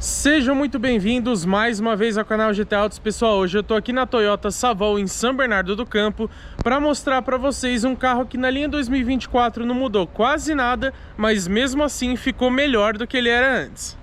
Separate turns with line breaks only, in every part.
Sejam muito bem-vindos mais uma vez ao canal GT Autos. Pessoal, hoje eu tô aqui na Toyota Savol em São Bernardo do Campo para mostrar para vocês um carro que na linha 2024 não mudou quase nada, mas mesmo assim ficou melhor do que ele era antes.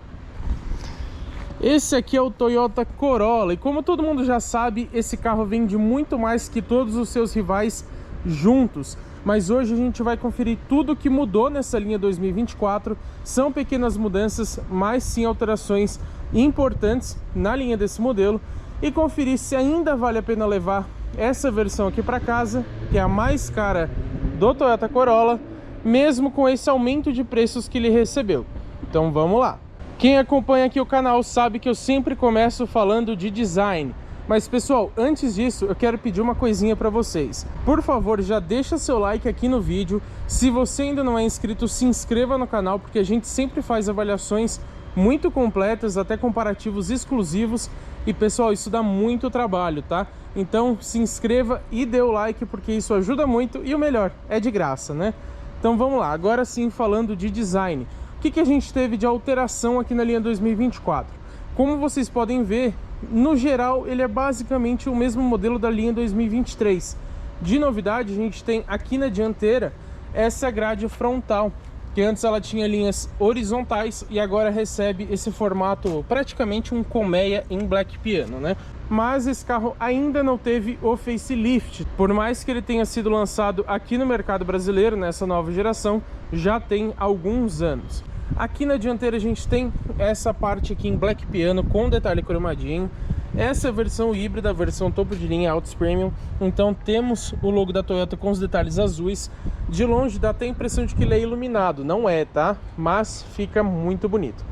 Esse aqui é o Toyota Corolla e como todo mundo já sabe, esse carro vende muito mais que todos os seus rivais juntos. Mas hoje a gente vai conferir tudo que mudou nessa linha 2024. São pequenas mudanças, mas sim alterações importantes na linha desse modelo. E conferir se ainda vale a pena levar essa versão aqui para casa, que é a mais cara do Toyota Corolla, mesmo com esse aumento de preços que ele recebeu. Então vamos lá. Quem acompanha aqui o canal sabe que eu sempre começo falando de design. Mas pessoal, antes disso eu quero pedir uma coisinha para vocês. Por favor, já deixa seu like aqui no vídeo. Se você ainda não é inscrito, se inscreva no canal, porque a gente sempre faz avaliações muito completas, até comparativos exclusivos. E pessoal, isso dá muito trabalho, tá? Então se inscreva e dê o like, porque isso ajuda muito e o melhor, é de graça, né? Então vamos lá, agora sim falando de design. O que a gente teve de alteração aqui na linha 2024? Como vocês podem ver, no geral, ele é basicamente o mesmo modelo da linha 2023. De novidade, a gente tem aqui na dianteira essa grade frontal, que antes ela tinha linhas horizontais e agora recebe esse formato, praticamente um colmeia em black piano, né? Mas esse carro ainda não teve o facelift, por mais que ele tenha sido lançado aqui no mercado brasileiro, nessa nova geração, já tem alguns anos. Aqui na dianteira a gente tem essa parte aqui em black piano com detalhe cromadinho. Essa é a versão híbrida, a versão topo de linha Autos Premium. Então temos o logo da Toyota com os detalhes azuis. De longe dá até a impressão de que ele é iluminado, não é, tá? Mas fica muito bonito.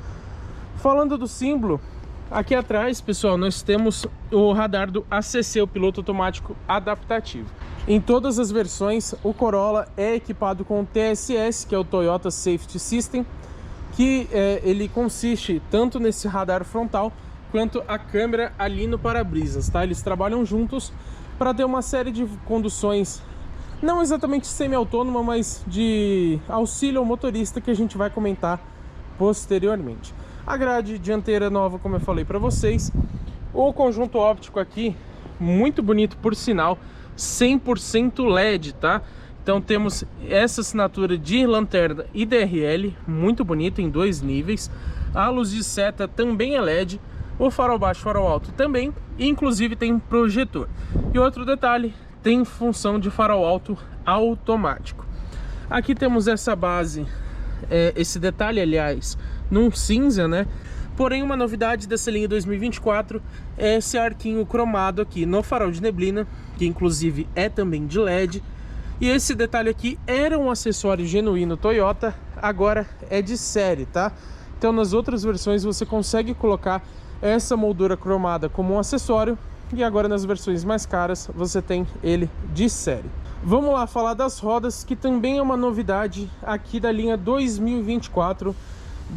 Falando do símbolo, aqui atrás, pessoal, nós temos o radar do ACC, o piloto automático adaptativo. Em todas as versões, o Corolla é equipado com o TSS, que é o Toyota Safety System, que ele consiste tanto nesse radar frontal quanto a câmera ali no para-brisas, tá? Eles trabalham juntos para ter uma série de conduções, não exatamente semi-autônoma, mas de auxílio ao motorista, que a gente vai comentar posteriormente. A grade dianteira nova, como eu falei para vocês. O conjunto óptico aqui, muito bonito por sinal, 100% LED, tá? Então temos essa assinatura de lanterna e DRL, muito bonita, em dois níveis. A luz de seta também é LED, o farol baixo e farol alto também, e inclusive tem projetor. E outro detalhe, tem função de farol alto automático. Aqui temos essa base, esse detalhe, aliás, num cinza, né? Porém, uma novidade dessa linha 2024 é esse arquinho cromado aqui no farol de neblina, que inclusive é também de LED. E esse detalhe aqui era um acessório genuíno Toyota, agora é de série, tá? Então nas outras versões você consegue colocar essa moldura cromada como um acessório, e agora nas versões mais caras você tem ele de série. Vamos lá falar das rodas, que também é uma novidade aqui da linha 2024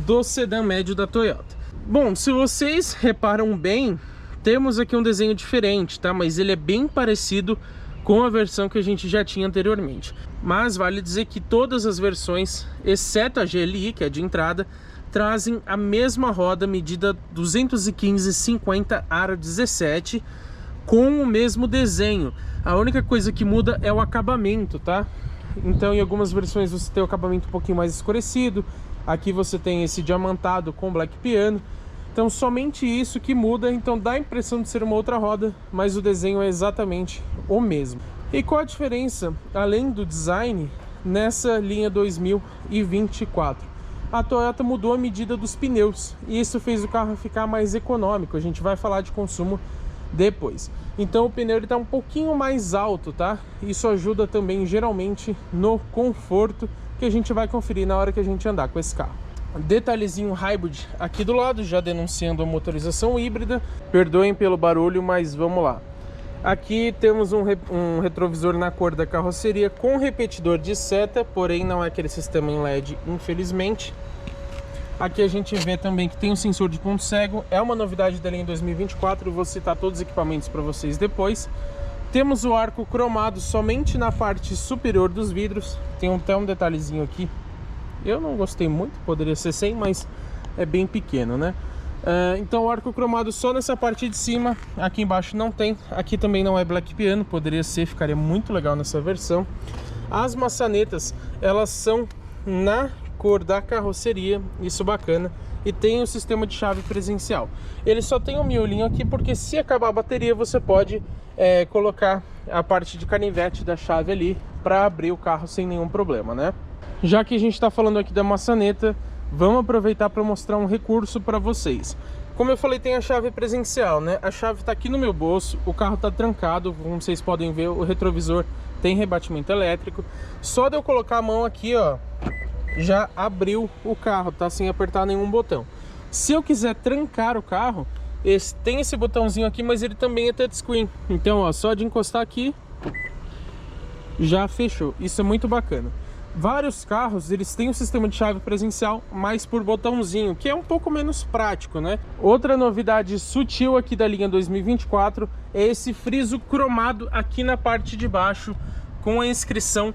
do sedã médio da Toyota. Bom, se vocês reparam bem, temos aqui um desenho diferente, tá? Mas ele é bem parecido com a versão que a gente já tinha anteriormente. Mas vale dizer que todas as versões, exceto a GLI, que é de entrada, trazem a mesma roda medida 215/50 aro 17, com o mesmo desenho. A única coisa que muda é o acabamento, tá? Então em algumas versões você tem o acabamento um pouquinho mais escurecido, aqui você tem esse diamantado com black piano. Então somente isso que muda, então dá a impressão de ser uma outra roda, mas o desenho é exatamente o mesmo. E qual a diferença, além do design, nessa linha 2024? A Toyota mudou a medida dos pneus, e isso fez o carro ficar mais econômico. A gente vai falar de consumo depois. Então o pneu está um pouquinho mais alto, tá? Isso ajuda também geralmente no conforto, que a gente vai conferir na hora que a gente andar com esse carro. Detalhezinho hybrid aqui do lado, já denunciando a motorização híbrida. Perdoem pelo barulho, mas vamos lá. Aqui temos um retrovisor na cor da carroceria com repetidor de seta, porém não é aquele sistema em LED, infelizmente. Aqui a gente vê também que tem um sensor de ponto cego, é uma novidade da linha 2024, vou citar todos os equipamentos para vocês depois. Temos o arco cromado somente na parte superior dos vidros, tem até um detalhezinho aqui. Eu não gostei muito, poderia ser sem, mas é bem pequeno, né? Então o arco cromado só nessa parte de cima, aqui embaixo não tem. Aqui também não é Black Piano, poderia ser, ficaria muito legal nessa versão. As maçanetas, elas são na cor da carroceria, isso bacana. E tem o sistema de chave presencial. Ele só tem um miolinho aqui porque se acabar a bateria você pode colocar a parte de canivete da chave ali para abrir o carro sem nenhum problema, né? Já que a gente está falando aqui da maçaneta, vamos aproveitar para mostrar um recurso para vocês. Como eu falei, tem a chave presencial, né? A chave está aqui no meu bolso, o carro está trancado, como vocês podem ver, o retrovisor tem rebatimento elétrico. Só de eu colocar a mão aqui, ó, já abriu o carro, tá? Sem apertar nenhum botão. Se eu quiser trancar o carro, tem esse botãozinho aqui, mas ele também é touchscreen. Então, ó, só de encostar aqui, já fechou. Isso é muito bacana. Vários carros, eles têm um sistema de chave presencial, mas por botãozinho, que é um pouco menos prático, né? Outra novidade sutil aqui da linha 2024 é esse friso cromado aqui na parte de baixo, com a inscrição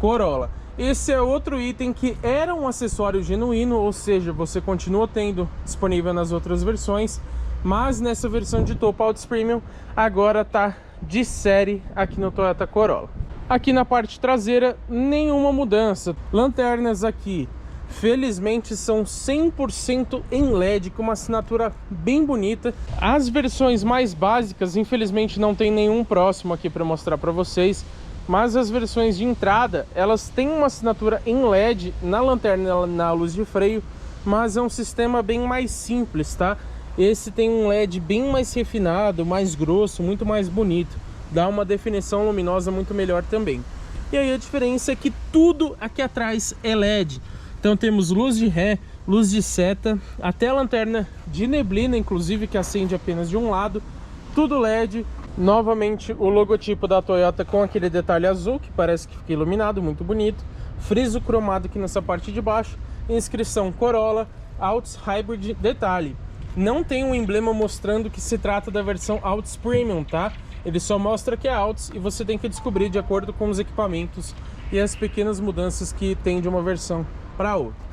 Corolla. Esse é outro item que era um acessório genuíno, ou seja, você continua tendo disponível nas outras versões, mas nessa versão de topo Altis Premium agora tá de série aqui no Toyota Corolla. Aqui na parte traseira, nenhuma mudança. Lanternas aqui, felizmente, são 100% em LED, com uma assinatura bem bonita. As versões mais básicas, infelizmente, não tem nenhum próximo aqui para mostrar para vocês. Mas as versões de entrada, elas têm uma assinatura em LED na lanterna, na luz de freio, mas é um sistema bem mais simples, tá? Esse tem um LED bem mais refinado, mais grosso, muito mais bonito. Dá uma definição luminosa muito melhor também. E aí a diferença é que tudo aqui atrás é LED. Então temos luz de ré, luz de seta, até a lanterna de neblina, inclusive, que acende apenas de um lado. Tudo LED. Novamente o logotipo da Toyota com aquele detalhe azul, que parece que fica iluminado, muito bonito. Friso cromado aqui nessa parte de baixo. Inscrição Corolla, Altis Hybrid. Detalhe, não tem um emblema mostrando que se trata da versão Altis Premium, tá? Ele só mostra que é Altis e você tem que descobrir de acordo com os equipamentos e as pequenas mudanças que tem de uma versão para outra.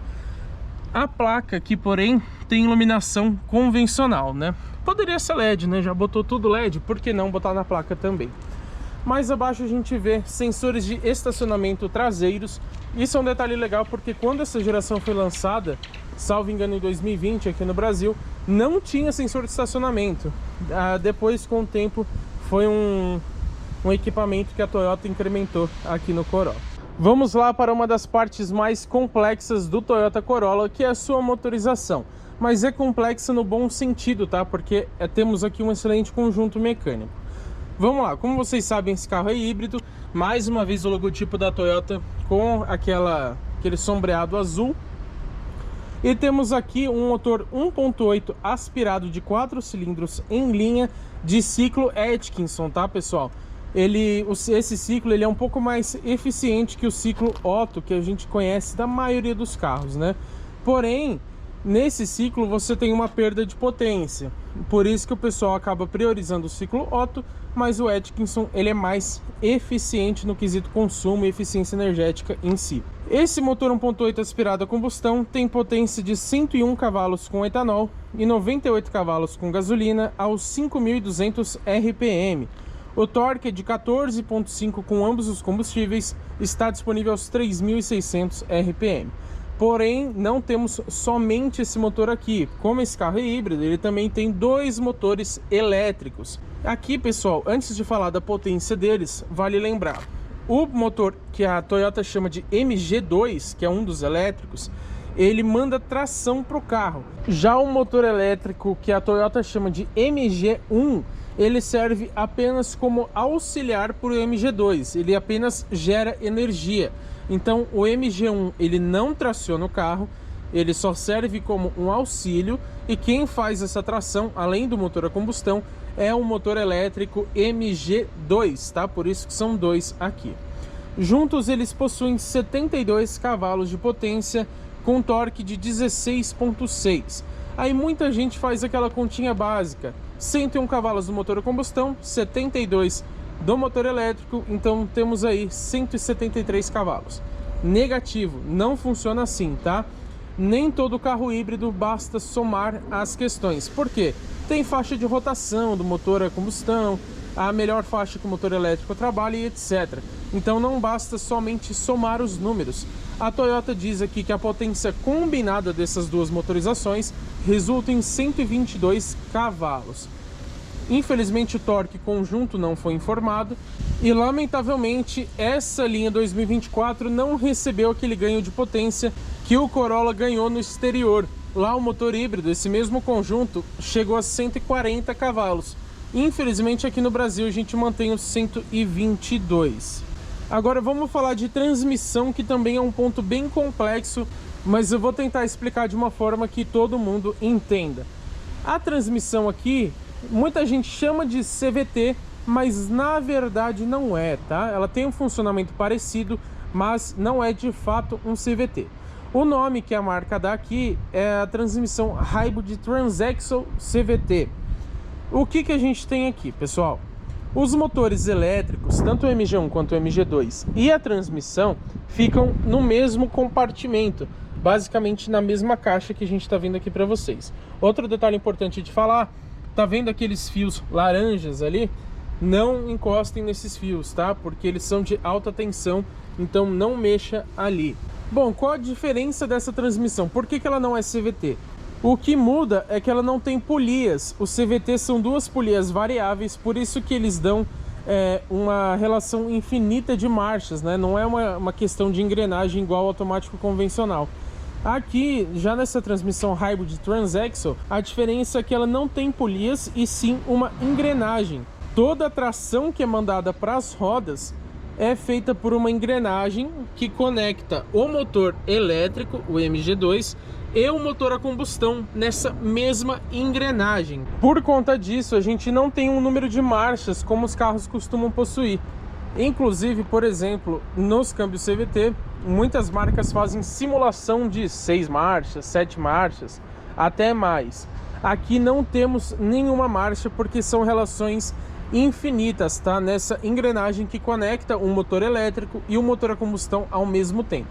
A placa aqui, porém, tem iluminação convencional, né? Poderia ser LED, né? Já botou tudo LED, por que não botar na placa também? Mais abaixo a gente vê sensores de estacionamento traseiros. Isso é um detalhe legal porque quando essa geração foi lançada, salvo engano em 2020 aqui no Brasil, não tinha sensor de estacionamento. Depois, com o tempo, foi um equipamento que a Toyota incrementou aqui no Corolla. Vamos lá para uma das partes mais complexas do Toyota Corolla, que é a sua motorização. Mas é complexa no bom sentido, tá? Porque temos aqui um excelente conjunto mecânico. Vamos lá, como vocês sabem, esse carro é híbrido. Mais uma vez o logotipo da Toyota com aquele sombreado azul. E temos aqui um motor 1.8 aspirado de 4 cilindros em linha de ciclo Atkinson, tá, pessoal? Esse ciclo ele é um pouco mais eficiente que o ciclo Otto, que a gente conhece da maioria dos carros, né? Porém, nesse ciclo você tem uma perda de potência. Por isso que o pessoal acaba priorizando o ciclo Otto, mas o Atkinson ele é mais eficiente no quesito consumo e eficiência energética em si. Esse motor 1.8 aspirado a combustão tem potência de 101 cavalos com etanol e 98 cavalos com gasolina aos 5.200 RPM. O torque é de 14,5 com ambos os combustíveis, está disponível aos 3.600 RPM. Porém, não temos somente esse motor aqui. Como esse carro é híbrido, ele também tem dois motores elétricos. Aqui, pessoal, antes de falar da potência deles, vale lembrar. O motor que a Toyota chama de MG2, que é um dos elétricos, ele manda tração para o carro. Já o motor elétrico que a Toyota chama de MG1, ele serve apenas como auxiliar para o MG2. Ele apenas gera energia. Então o MG1 ele não traciona o carro, ele só serve como um auxílio, e quem faz essa tração, além do motor a combustão, é o motor elétrico MG2, tá? Por isso que são dois aqui. Juntos eles possuem 72 cavalos de potência com torque de 16,6. Aí muita gente faz aquela continha básica, 101 cavalos do motor a combustão, 72 do motor elétrico, então temos aí 173 cavalos. Negativo, não funciona assim, tá? nem todo carro híbrido basta somar as questões. Por quê? Tem faixa de rotação do motor a combustão, a melhor faixa que o motor elétrico trabalha e etc. Então não basta somente somar os números. A Toyota diz aqui que a potência combinada dessas duas motorizações resulta em 122 cavalos. Infelizmente o torque conjunto não foi informado e lamentavelmente essa linha 2024 não recebeu aquele ganho de potência que o Corolla ganhou no exterior. Lá o motor híbrido, esse mesmo conjunto, chegou a 140 cavalos. Infelizmente aqui no Brasil a gente mantém os 122. Agora vamos falar de transmissão, que também é um ponto bem complexo, mas eu vou tentar explicar de uma forma que todo mundo entenda. A transmissão aqui, muita gente chama de CVT, mas na verdade não é, tá? Ela tem um funcionamento parecido, mas não é de fato um CVT. O nome que a marca dá aqui é a transmissão Hybrid Transaxle CVT. O que a gente tem aqui, pessoal? Os motores elétricos, tanto o MG1 quanto o MG2 e a transmissão ficam no mesmo compartimento, basicamente na mesma caixa que a gente está vendo aqui para vocês. Outro detalhe importante de falar, tá vendo aqueles fios laranjas ali? Não encostem nesses fios, tá? Porque eles são de alta tensão, então não mexa ali. Bom, qual a diferença dessa transmissão? Por que ela não é CVT? O que muda é que ela não tem polias. Os CVT são duas polias variáveis, por isso que eles dão uma relação infinita de marchas, né? Não é uma questão de engrenagem igual ao automático convencional. Aqui, já nessa transmissão Hybrid Transaxle, a diferença é que ela não tem polias e sim uma engrenagem. Toda a tração que é mandada para as rodas é feita por uma engrenagem que conecta o motor elétrico, o MG2, e o motor a combustão nessa mesma engrenagem. Por conta disso, a gente não tem um número de marchas como os carros costumam possuir. Inclusive, por exemplo, nos câmbios CVT, muitas marcas fazem simulação de 6 marchas, 7 marchas, até mais. Aqui não temos nenhuma marcha porque são relações infinitas, tá? Nessa engrenagem que conecta o motor elétrico e o motor a combustão ao mesmo tempo.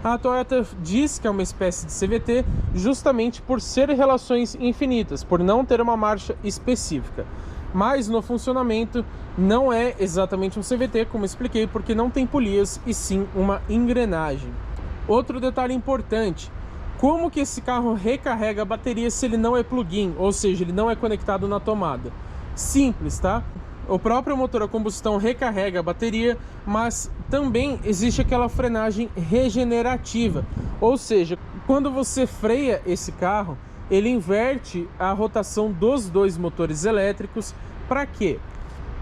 A Toyota diz que é uma espécie de CVT justamente por ser relações infinitas, por não ter uma marcha específica. Mas no funcionamento não é exatamente um CVT, como expliquei, porque não tem polias e sim uma engrenagem. Outro detalhe importante, como que esse carro recarrega a bateria se ele não é plug-in, ou seja, ele não é conectado na tomada? Simples, tá? O próprio motor a combustão recarrega a bateria, mas também existe aquela frenagem regenerativa. Ou seja, quando você freia esse carro, ele inverte a rotação dos dois motores elétricos. Para quê?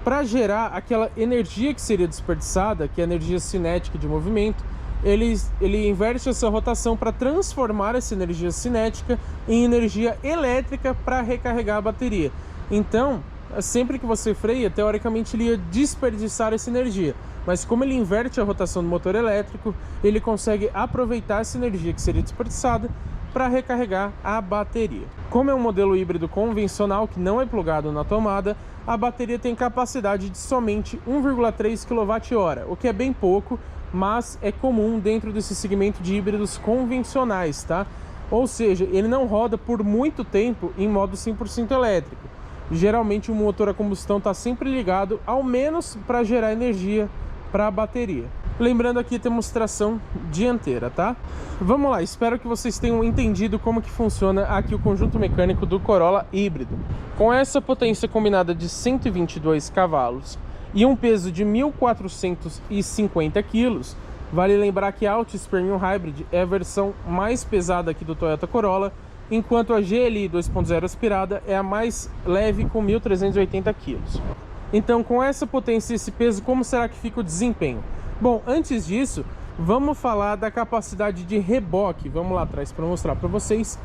Para gerar aquela energia que seria desperdiçada, que é a energia cinética de movimento. Ele inverte essa rotação para transformar essa energia cinética em energia elétrica para recarregar a bateria. Então, sempre que você freia, teoricamente ele ia desperdiçar essa energia, mas como ele inverte a rotação do motor elétrico, ele consegue aproveitar essa energia que seria desperdiçada para recarregar a bateria. Como é um modelo híbrido convencional que não é plugado na tomada, a bateria tem capacidade de somente 1,3 kWh, o que é bem pouco, mas é comum dentro desse segmento de híbridos convencionais, tá? Ou seja, ele não roda por muito tempo em modo 100% elétrico. Geralmente o motor a combustão está sempre ligado, ao menos para gerar energia para a bateria. Lembrando aqui, temos tração dianteira, tá? Vamos lá, espero que vocês tenham entendido como que funciona aqui o conjunto mecânico do Corolla híbrido. Com essa potência combinada de 122 cavalos e um peso de 1.450 kg, vale lembrar que a Altis Premium Hybrid é a versão mais pesada aqui do Toyota Corolla, enquanto a GLI 2.0 aspirada é a mais leve com 1.380 kg. Então, com essa potência e esse peso, como será que fica o desempenho? Bom, antes disso, vamos falar da capacidade de reboque. Vamos lá atrás para mostrar para vocês.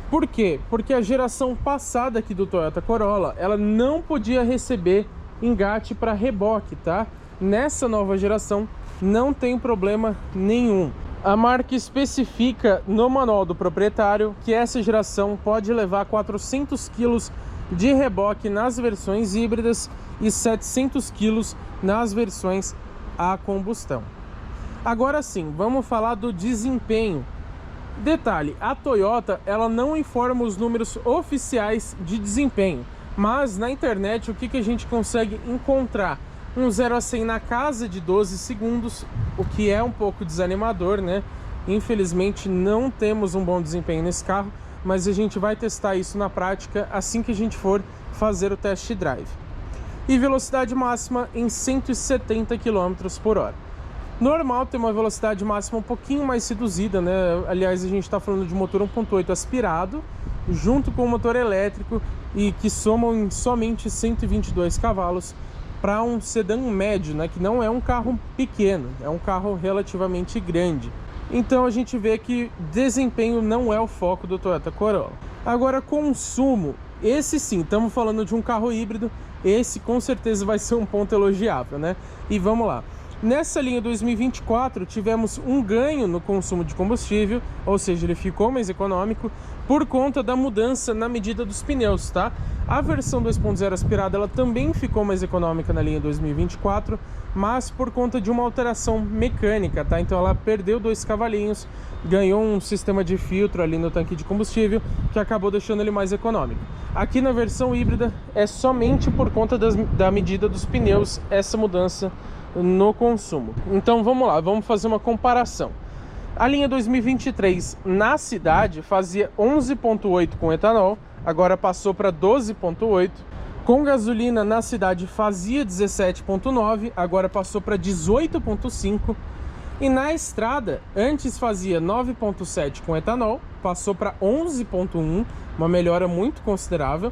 Por quê? Porque a geração passada aqui do Toyota Corolla, ela não podia receber engate para reboque, tá? Nessa nova geração, não tem problema nenhum. A marca especifica no manual do proprietário que essa geração pode levar 400 kg de reboque nas versões híbridas e 700 kg nas versões a combustão. Agora sim, vamos falar do desempenho. Detalhe, a Toyota ela não informa os números oficiais de desempenho, mas na internet o que a gente consegue encontrar? Um 0 a 100 na casa de 12 segundos, o que é um pouco desanimador, né? Infelizmente não temos um bom desempenho nesse carro, mas a gente vai testar isso na prática assim que a gente for fazer o test drive. E velocidade máxima em 170 km por hora. Normal ter uma velocidade máxima um pouquinho mais reduzida, né? Aliás, a gente está falando de motor 1.8 aspirado, junto com o motor elétrico, e que somam em somente 122 cavalos para um sedã médio, né? Que não é um carro pequeno, é um carro relativamente grande. Então a gente vê que desempenho não é o foco do Toyota Corolla. Agora, consumo, esse sim, estamos falando de um carro híbrido, esse com certeza vai ser um ponto elogiável, né? E vamos lá. Nessa linha 2024 tivemos um ganho no consumo de combustível, ou seja, ele ficou mais econômico por conta da mudança na medida dos pneus, tá? A versão 2.0 aspirada ela também ficou mais econômica na linha 2024, mas por conta de uma alteração mecânica, tá? Então ela perdeu 2 cavalinhos, ganhou um sistema de filtro ali no tanque de combustível que acabou deixando ele mais econômico. Aqui na versão híbrida é somente por conta da medida dos pneus essa mudança no consumo. Então vamos lá, vamos fazer uma comparação. A linha 2023 na cidade fazia 11.8 com etanol, agora passou para 12.8. Com gasolina na cidade fazia 17.9, agora passou para 18.5. E na estrada antes fazia 9.7 com etanol, passou para 11.1, uma melhora muito considerável.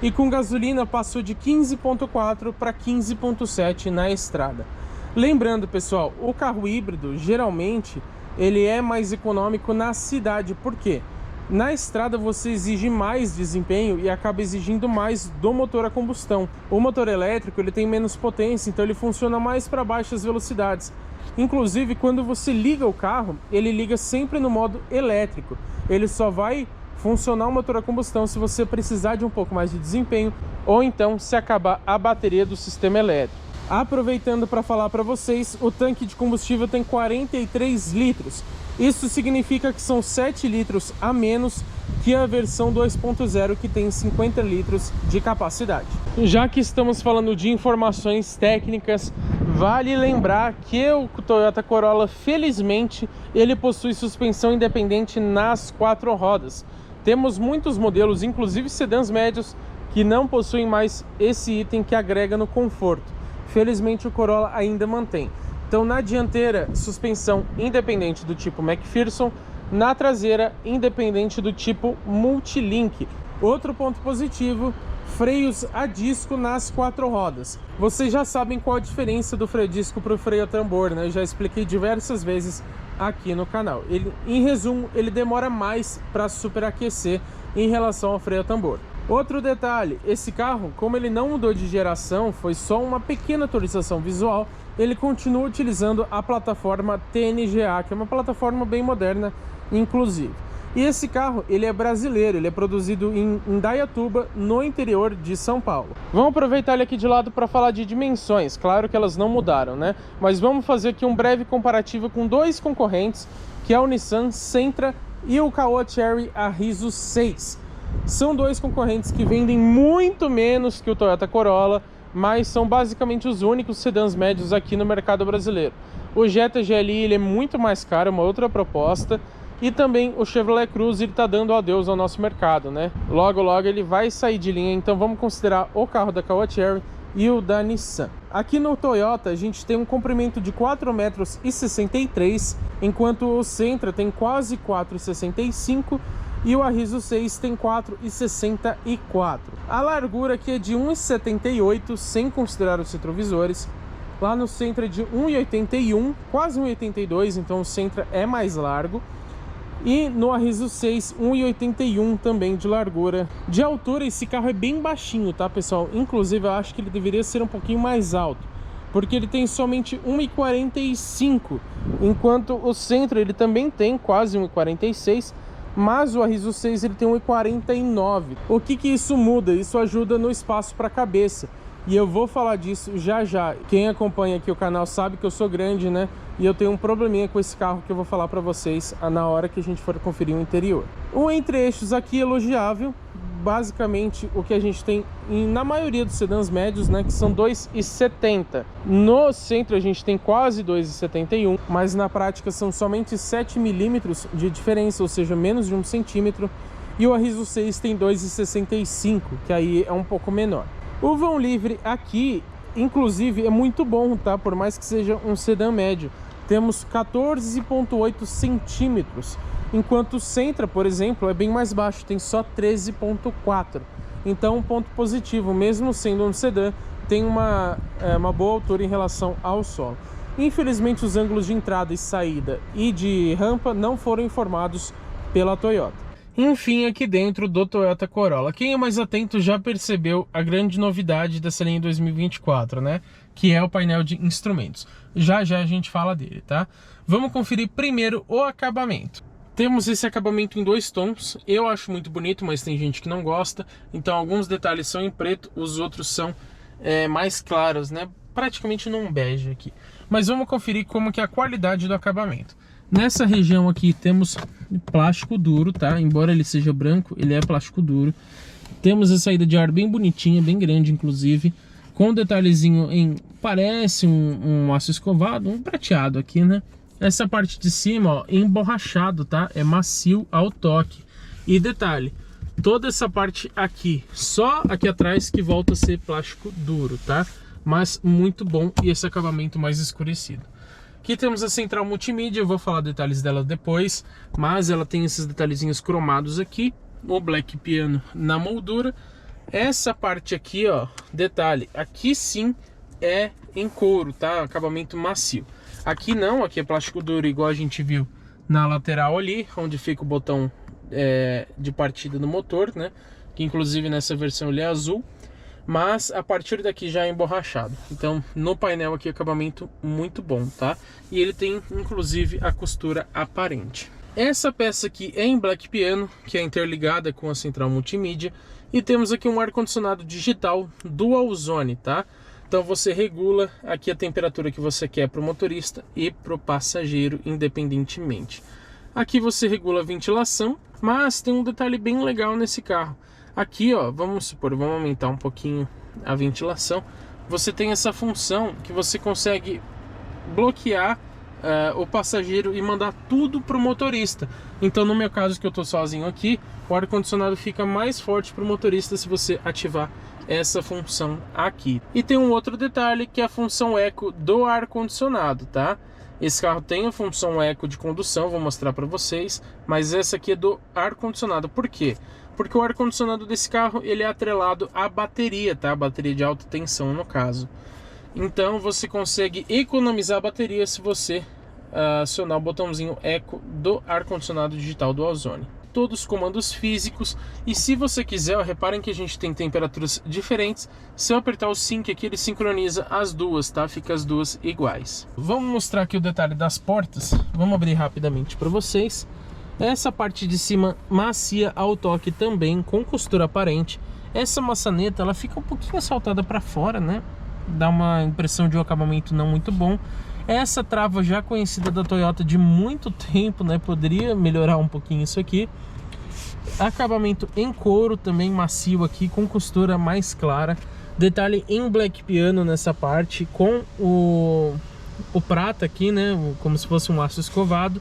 E com gasolina passou de 15.4 para 15.7 na estrada. Lembrando, pessoal, o carro híbrido geralmente ele é mais econômico na cidade. Por quê? Na estrada você exige mais desempenho e acaba exigindo mais do motor a combustão. O motor elétrico ele tem menos potência, então ele funciona mais para baixas velocidades. Inclusive, quando você liga o carro, ele liga sempre no modo elétrico. Ele só vai funcionar o motor a combustão se você precisar de um pouco mais de desempenho ou então se acabar a bateria do sistema elétrico. Aproveitando para falar para vocês, o tanque de combustível tem 43 litros. Isso significa que são 7 litros a menos que a versão 2.0 que tem 50 litros de capacidade. Já que estamos falando de informações técnicas, vale lembrar que o Toyota Corolla, felizmente, ele possui suspensão independente nas 4 rodas. Temos muitos modelos, inclusive sedãs médios, que não possuem mais esse item que agrega no conforto. Felizmente o Corolla ainda mantém. Então na dianteira, suspensão independente do tipo McPherson, na traseira, independente do tipo Multilink. Outro ponto positivo, freios a disco nas 4 rodas. Vocês já sabem qual a diferença do freio a disco para o freio a tambor, né? Eu já expliquei diversas vezes aqui no canal. Em resumo, ele demora mais para superaquecer em relação ao freio a tambor. Outro detalhe, esse carro, como ele não mudou de geração, foi só uma pequena atualização visual, ele continua utilizando a plataforma TNGA, que é uma plataforma bem moderna, inclusive. E esse carro, ele é brasileiro, ele é produzido em Indaiatuba, no interior de São Paulo. Vamos aproveitar ele aqui de lado para falar de dimensões, claro que elas não mudaram, né? Mas vamos fazer aqui um breve comparativo com 2 concorrentes, que é o Nissan Sentra e o Caoa Chery Arriso 6. São 2 concorrentes que vendem muito menos que o Toyota Corolla, mas são basicamente os únicos sedãs médios aqui no mercado brasileiro. O Jetta GLI ele é muito mais caro, uma outra proposta. E também o Chevrolet Cruze está dando adeus ao nosso mercado, né? Logo, logo ele vai sair de linha, então vamos considerar o carro da Caoa Chery e o da Nissan. Aqui no Toyota a gente tem um comprimento de 4,63 m, enquanto o Sentra tem quase 4,65 m e o Arriso 6 tem 4,64. A largura aqui é de 1,78 m, sem considerar os retrovisores. Lá no Sentra é de 1,81 m, quase 1,82 m, então o Sentra é mais largo. E no Arriso 6, 1,81 m também de largura. De altura, esse carro é bem baixinho, tá, pessoal? Inclusive, eu acho que ele deveria ser um pouquinho mais alto, porque ele tem somente 1,45 m, enquanto o Sentra ele também tem quase 1,46 m, mas o Arriso 6 ele tem 1,49 m. O que isso muda? Isso ajuda no espaço para a cabeça. E eu vou falar disso já já. Quem acompanha aqui o canal sabe que eu sou grande, né? E eu tenho um probleminha com esse carro que eu vou falar pra vocês na hora que a gente for conferir o interior. O entre-eixos aqui elogiável. Basicamente o que a gente tem na maioria dos sedãs médios, né, que são 2,70. No centro a gente tem quase 2,71, mas na prática são somente 7 milímetros de diferença, ou seja, menos de 1 centímetro. E o Arriso 6 tem 2,65, que aí é um pouco menor. O vão livre aqui, inclusive, é muito bom, tá? Por mais que seja um sedã médio. Temos 14,8 centímetros. Enquanto o Sentra, por exemplo, é bem mais baixo, tem só 13,4. Então, um ponto positivo, mesmo sendo um sedã, tem uma boa altura em relação ao solo. Infelizmente, os ângulos de entrada e saída e de rampa não foram informados pela Toyota. Enfim, aqui dentro do Toyota Corolla, quem é mais atento já percebeu a grande novidade dessa linha 2024, né? Que é o painel de instrumentos. Já já a gente fala dele, tá? Vamos conferir primeiro o acabamento. Temos esse acabamento em 2 tons, eu acho muito bonito, mas tem gente que não gosta. Então alguns detalhes são em preto, os outros são mais claros, né? Praticamente num bege aqui. Mas vamos conferir como que é a qualidade do acabamento. Nessa região aqui temos plástico duro, tá? Embora ele seja branco, ele é plástico duro. Temos a saída de ar bem bonitinha, bem grande inclusive, com um detalhezinho em, parece um aço escovado, um prateado aqui, né? Essa parte de cima, ó, emborrachado, tá? É macio ao toque. E detalhe, toda essa parte aqui, só aqui atrás que volta a ser plástico duro, tá? Mas muito bom, e esse acabamento mais escurecido. Aqui temos a central multimídia, eu vou falar detalhes dela depois, mas ela tem esses detalhezinhos cromados aqui, o Black Piano na moldura. Essa parte aqui, ó, detalhe, aqui sim é em couro, tá? Acabamento macio. Aqui não, aqui é plástico duro, igual a gente viu na lateral ali, onde fica o botão de partida do motor, né? Que inclusive nessa versão ele é azul. Mas a partir daqui já é emborrachado. Então no painel aqui acabamento muito bom, tá? E ele tem inclusive a costura aparente. Essa peça aqui é em Black Piano, que é interligada com a central multimídia. E temos aqui um ar-condicionado digital Dual Zone, tá? Então você regula aqui a temperatura que você quer para o motorista e para o passageiro independentemente. Aqui você regula a ventilação, mas tem um detalhe bem legal nesse carro. Aqui, ó, vamos supor, vamos aumentar um pouquinho a ventilação. Você tem essa função que você consegue bloquear o passageiro e mandar tudo para o motorista. Então, no meu caso, que eu estou sozinho aqui, o ar-condicionado fica mais forte para o motorista se você ativar essa função aqui. E tem um outro detalhe que é a função eco do ar-condicionado, tá? Esse carro tem a função eco de condução, vou mostrar para vocês, mas essa aqui é do ar-condicionado. Por quê? Porque o ar-condicionado desse carro ele é atrelado à bateria, tá? A bateria de alta tensão no caso. Então você consegue economizar a bateria se você acionar o botãozinho eco do ar-condicionado digital do Dual Zone. Todos os comandos físicos, e se você quiser, ó, reparem que a gente tem temperaturas diferentes. Se eu apertar o sync aqui, ele sincroniza as duas, tá? Fica as duas iguais. Vamos mostrar aqui o detalhe das portas. Vamos abrir rapidamente para vocês. Essa parte de cima macia ao toque também, com costura aparente. Essa maçaneta, ela fica um pouquinho saltada para fora, né? Dá uma impressão de um acabamento não muito bom. Essa trava já conhecida da Toyota de muito tempo, né? Poderia melhorar um pouquinho isso aqui. Acabamento em couro também macio aqui, com costura mais clara. Detalhe em Black Piano nessa parte, com o prata aqui, né? Como se fosse um aço escovado.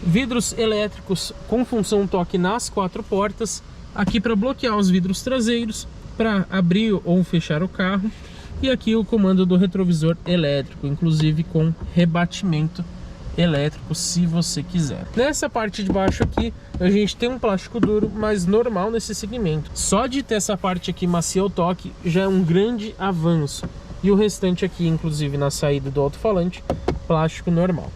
Vidros elétricos com função toque nas 4 portas. Aqui para bloquear os vidros traseiros, para abrir ou fechar o carro. E aqui o comando do retrovisor elétrico, inclusive com rebatimento elétrico, se você quiser. Nessa parte de baixo aqui, a gente tem um plástico duro, mas normal nesse segmento. Só de ter essa parte aqui macia ao toque, já é um grande avanço. E o restante aqui, inclusive na saída do alto-falante, plástico normal.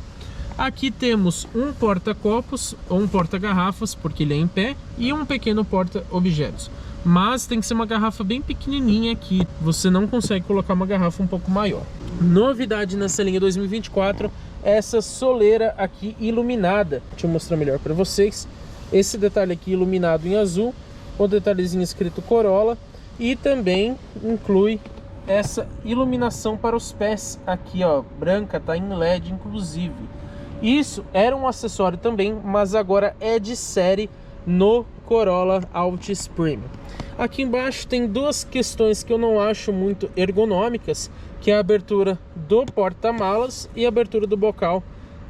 Aqui temos um porta-copos ou um porta-garrafas, porque ele é em pé, e um pequeno porta-objetos. Mas tem que ser uma garrafa bem pequenininha aqui, você não consegue colocar uma garrafa um pouco maior. Novidade nessa linha 2024, essa soleira aqui iluminada. Deixa eu mostrar melhor para vocês. Esse detalhe aqui iluminado em azul, o detalhezinho escrito Corolla, e também inclui essa iluminação para os pés aqui, ó, branca, tá em LED inclusive. Isso era um acessório também, mas agora é de série no Corolla Altis Premium. Aqui embaixo tem duas questões que eu não acho muito ergonômicas, que é a abertura do porta-malas e a abertura do bocal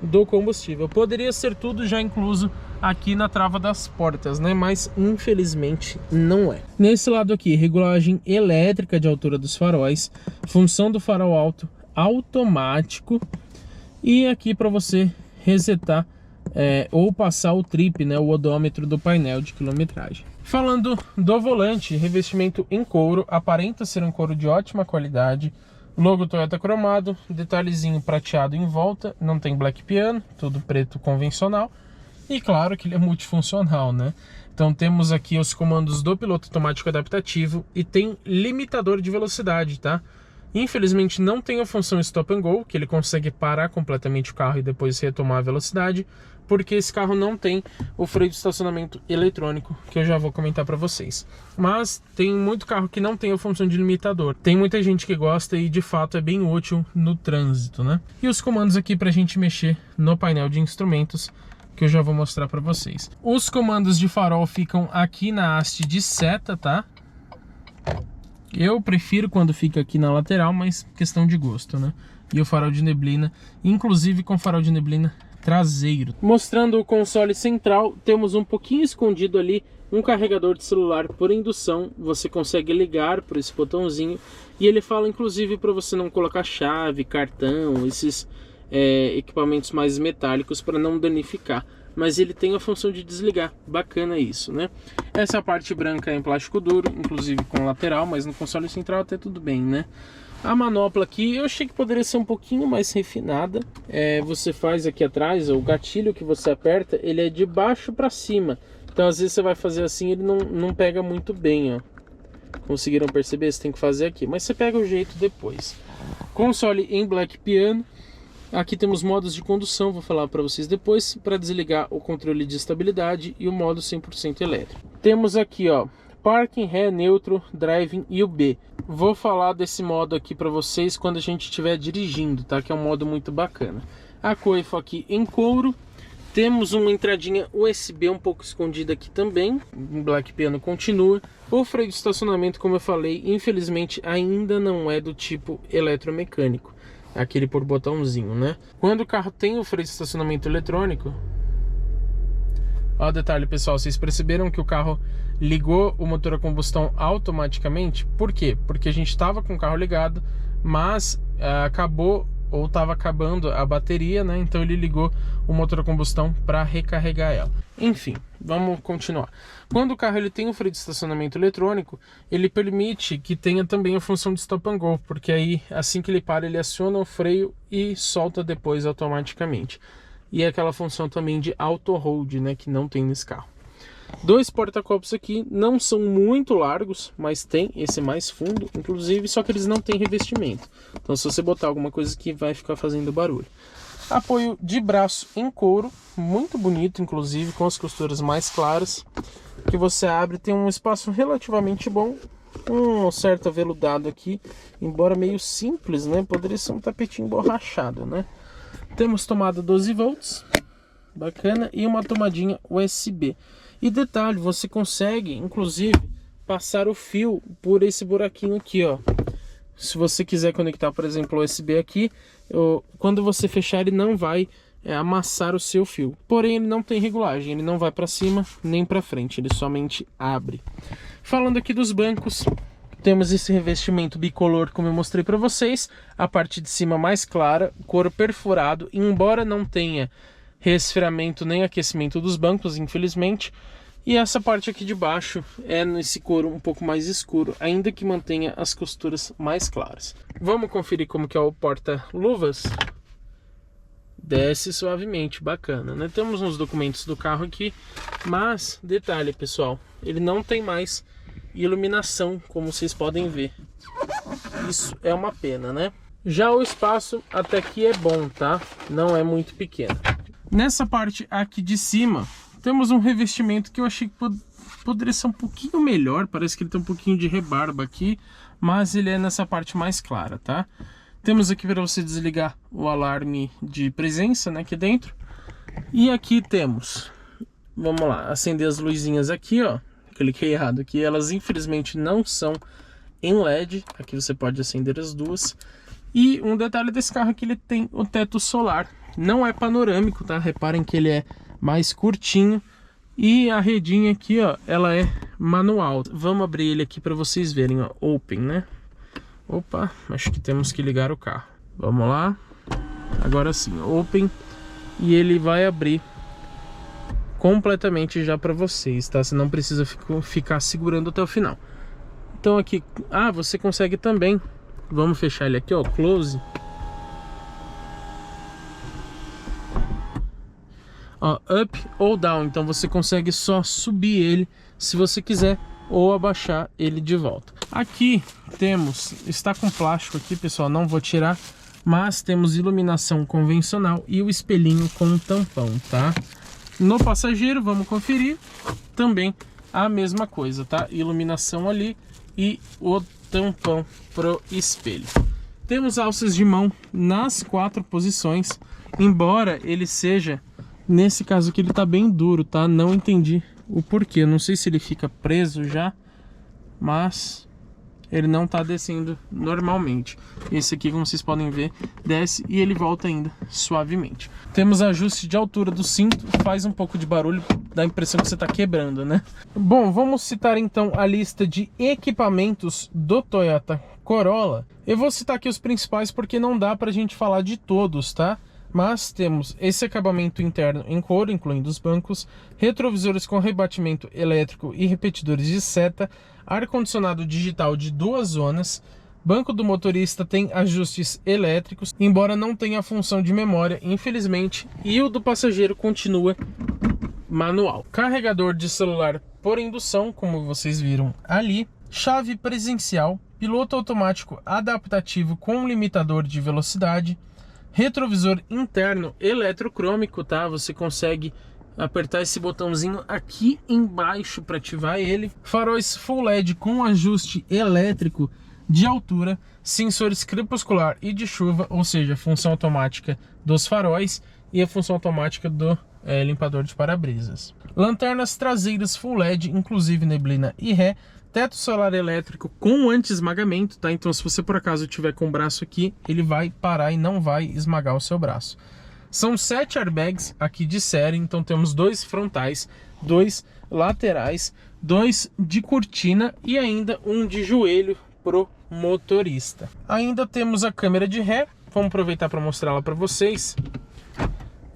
do combustível. Poderia ser tudo já incluso aqui na trava das portas, né? Mas infelizmente não é. Nesse lado aqui, regulagem elétrica de altura dos faróis, função do farol alto automático, e aqui para você resetar ou passar o trip, né, o odômetro do painel de quilometragem. Falando do volante, revestimento em couro, aparenta ser um couro de ótima qualidade, logo Toyota cromado, detalhezinho prateado em volta, não tem black piano, tudo preto convencional, e claro que ele é multifuncional, né? Então temos aqui os comandos do piloto automático adaptativo e tem limitador de velocidade, tá? Infelizmente não tem a função stop and go, que ele consegue parar completamente o carro e depois retomar a velocidade, porque esse carro não tem o freio de estacionamento eletrônico, que eu já vou comentar para vocês. Mas tem muito carro que não tem a função de limitador. Tem muita gente que gosta e de fato é bem útil no trânsito, né? E os comandos aqui para a gente mexer no painel de instrumentos, que eu já vou mostrar para vocês. Os comandos de farol ficam aqui na haste de seta, tá? Eu prefiro quando fica aqui na lateral, mas questão de gosto, né? E o farol de neblina, inclusive com farol de neblina traseiro. Mostrando o console central, temos um pouquinho escondido ali um carregador de celular por indução. Você consegue ligar por esse botãozinho e ele fala inclusive para você não colocar chave, cartão, esses equipamentos mais metálicos para não danificar. Mas ele tem a função de desligar, bacana isso, né? Essa parte branca é em plástico duro, inclusive com lateral, mas no console central até tudo bem, né? A manopla aqui eu achei que poderia ser um pouquinho mais refinada. Você faz aqui atrás, o gatilho que você aperta, ele é de baixo para cima. Então às vezes você vai fazer assim, ele não pega muito bem, ó. Conseguiram perceber? Você tem que fazer aqui, mas você pega o jeito depois. Console em black piano. Aqui temos modos de condução, vou falar para vocês depois, para desligar o controle de estabilidade e o modo 100% elétrico. Temos aqui, ó, parking, ré, neutro, driving e o B. Vou falar desse modo aqui para vocês quando a gente estiver dirigindo, tá? Que é um modo muito bacana. A coifa aqui em couro. Temos uma entradinha USB um pouco escondida aqui também. O black piano continua. O freio de estacionamento, como eu falei, infelizmente ainda não é do tipo eletromecânico. Aquele por botãozinho, né? Quando o carro tem o freio de estacionamento eletrônico, ó, detalhe pessoal, vocês perceberam que o carro ligou o motor a combustão automaticamente? Por quê? Porque a gente estava com o carro ligado, mas acabou ou estava acabando a bateria, né? Então ele ligou o motor a combustão para recarregar ela. Enfim, vamos continuar. Quando o carro ele tem o freio de estacionamento eletrônico, ele permite que tenha também a função de stop and go, porque aí assim que ele para, ele aciona o freio e solta depois automaticamente. E é aquela função também de auto hold, né, que não tem nesse carro. Dois porta-copos aqui, não são muito largos, mas tem esse mais fundo, inclusive, só que eles não têm revestimento. Então se você botar alguma coisa aqui, vai ficar fazendo barulho. Apoio de braço em couro, muito bonito, inclusive, com as costuras mais claras, que você abre, tem um espaço relativamente bom, um certo aveludado aqui, embora meio simples, né? Poderia ser um tapetinho borrachado, né? Temos tomada 12 volts, bacana, e uma tomadinha USB. E detalhe, você consegue, inclusive, passar o fio por esse buraquinho aqui, ó. Se você quiser conectar, por exemplo, o USB aqui, quando você fechar, ele não vai amassar o seu fio. Porém, ele não tem regulagem, ele não vai para cima nem para frente, ele somente abre. Falando aqui dos bancos, temos esse revestimento bicolor, como eu mostrei para vocês. A parte de cima mais clara, couro perfurado, embora não tenha resfriamento nem aquecimento dos bancos, infelizmente. E essa parte aqui de baixo é nesse couro um pouco mais escuro, ainda que mantenha as costuras mais claras. Vamos conferir como que é o porta-luvas. Desce suavemente, bacana, né? Temos uns documentos do carro aqui, mas detalhe pessoal, ele não tem mais iluminação, como vocês podem ver. Isso é uma pena, né? Já o espaço até aqui é bom, tá? Não é muito pequeno. Nessa parte aqui de cima, temos um revestimento que eu achei que poderia ser um pouquinho melhor, parece que ele tem um pouquinho de rebarba aqui, mas ele é nessa parte mais clara, tá? Temos aqui para você desligar o alarme de presença, né, aqui dentro. E aqui temos, vamos lá, acender as luzinhas aqui, ó. Cliquei errado aqui, elas infelizmente não são em LED. Aqui você pode acender as duas. E um detalhe desse carro é que ele tem o teto solar. Não é panorâmico, tá? Reparem que ele é mais curtinho. E a redinha aqui, ó, ela é manual. Vamos abrir ele aqui para vocês verem, ó, open, né? Opa, acho que temos que ligar o carro. Vamos lá. Agora sim, open. E ele vai abrir completamente já para vocês, tá? Você não precisa ficar segurando até o final. Então aqui, você consegue também. Vamos fechar ele aqui, ó, close. Ó, up ou down, então você consegue só subir ele se você quiser ou abaixar ele de volta. Aqui temos, está com plástico aqui, pessoal, não vou tirar, mas temos iluminação convencional e o espelhinho com tampão, tá? No passageiro, vamos conferir, também a mesma coisa, tá? Iluminação ali e o tampão pro espelho. Temos alças de mão nas 4 posições, embora ele seja, nesse caso aqui ele tá bem duro, tá? Não entendi o porquê, não sei se ele fica preso já, mas ele não tá descendo normalmente. Esse aqui, como vocês podem ver, desce e ele volta ainda suavemente. Temos ajuste de altura do cinto, faz um pouco de barulho, dá a impressão que você tá quebrando, né? Bom, vamos citar então a lista de equipamentos do Toyota Corolla. Eu vou citar aqui os principais porque não dá pra gente falar de todos, tá? Mas temos esse acabamento interno em couro, incluindo os bancos, retrovisores com rebatimento elétrico e repetidores de seta, ar-condicionado digital de 2 zonas, banco do motorista tem ajustes elétricos, embora não tenha a função de memória, infelizmente, e o do passageiro continua manual. Carregador de celular por indução, como vocês viram ali, chave presencial, piloto automático adaptativo com limitador de velocidade, retrovisor interno eletrocrômico, tá? Você consegue apertar esse botãozinho aqui embaixo para ativar ele. Faróis Full LED com ajuste elétrico de altura, sensores crepuscular e de chuva, ou seja, a função automática dos faróis e a função automática do limpador de para-brisas. Lanternas traseiras Full LED, inclusive neblina e ré. Teto solar elétrico com anti-esmagamento, tá? Então se você por acaso tiver com o braço aqui, ele vai parar e não vai esmagar o seu braço. São 7 airbags aqui de série, então temos 2 frontais, 2 laterais, 2 de cortina e ainda um de joelho pro motorista. Ainda temos a câmera de ré, vamos aproveitar para mostrá-la para vocês.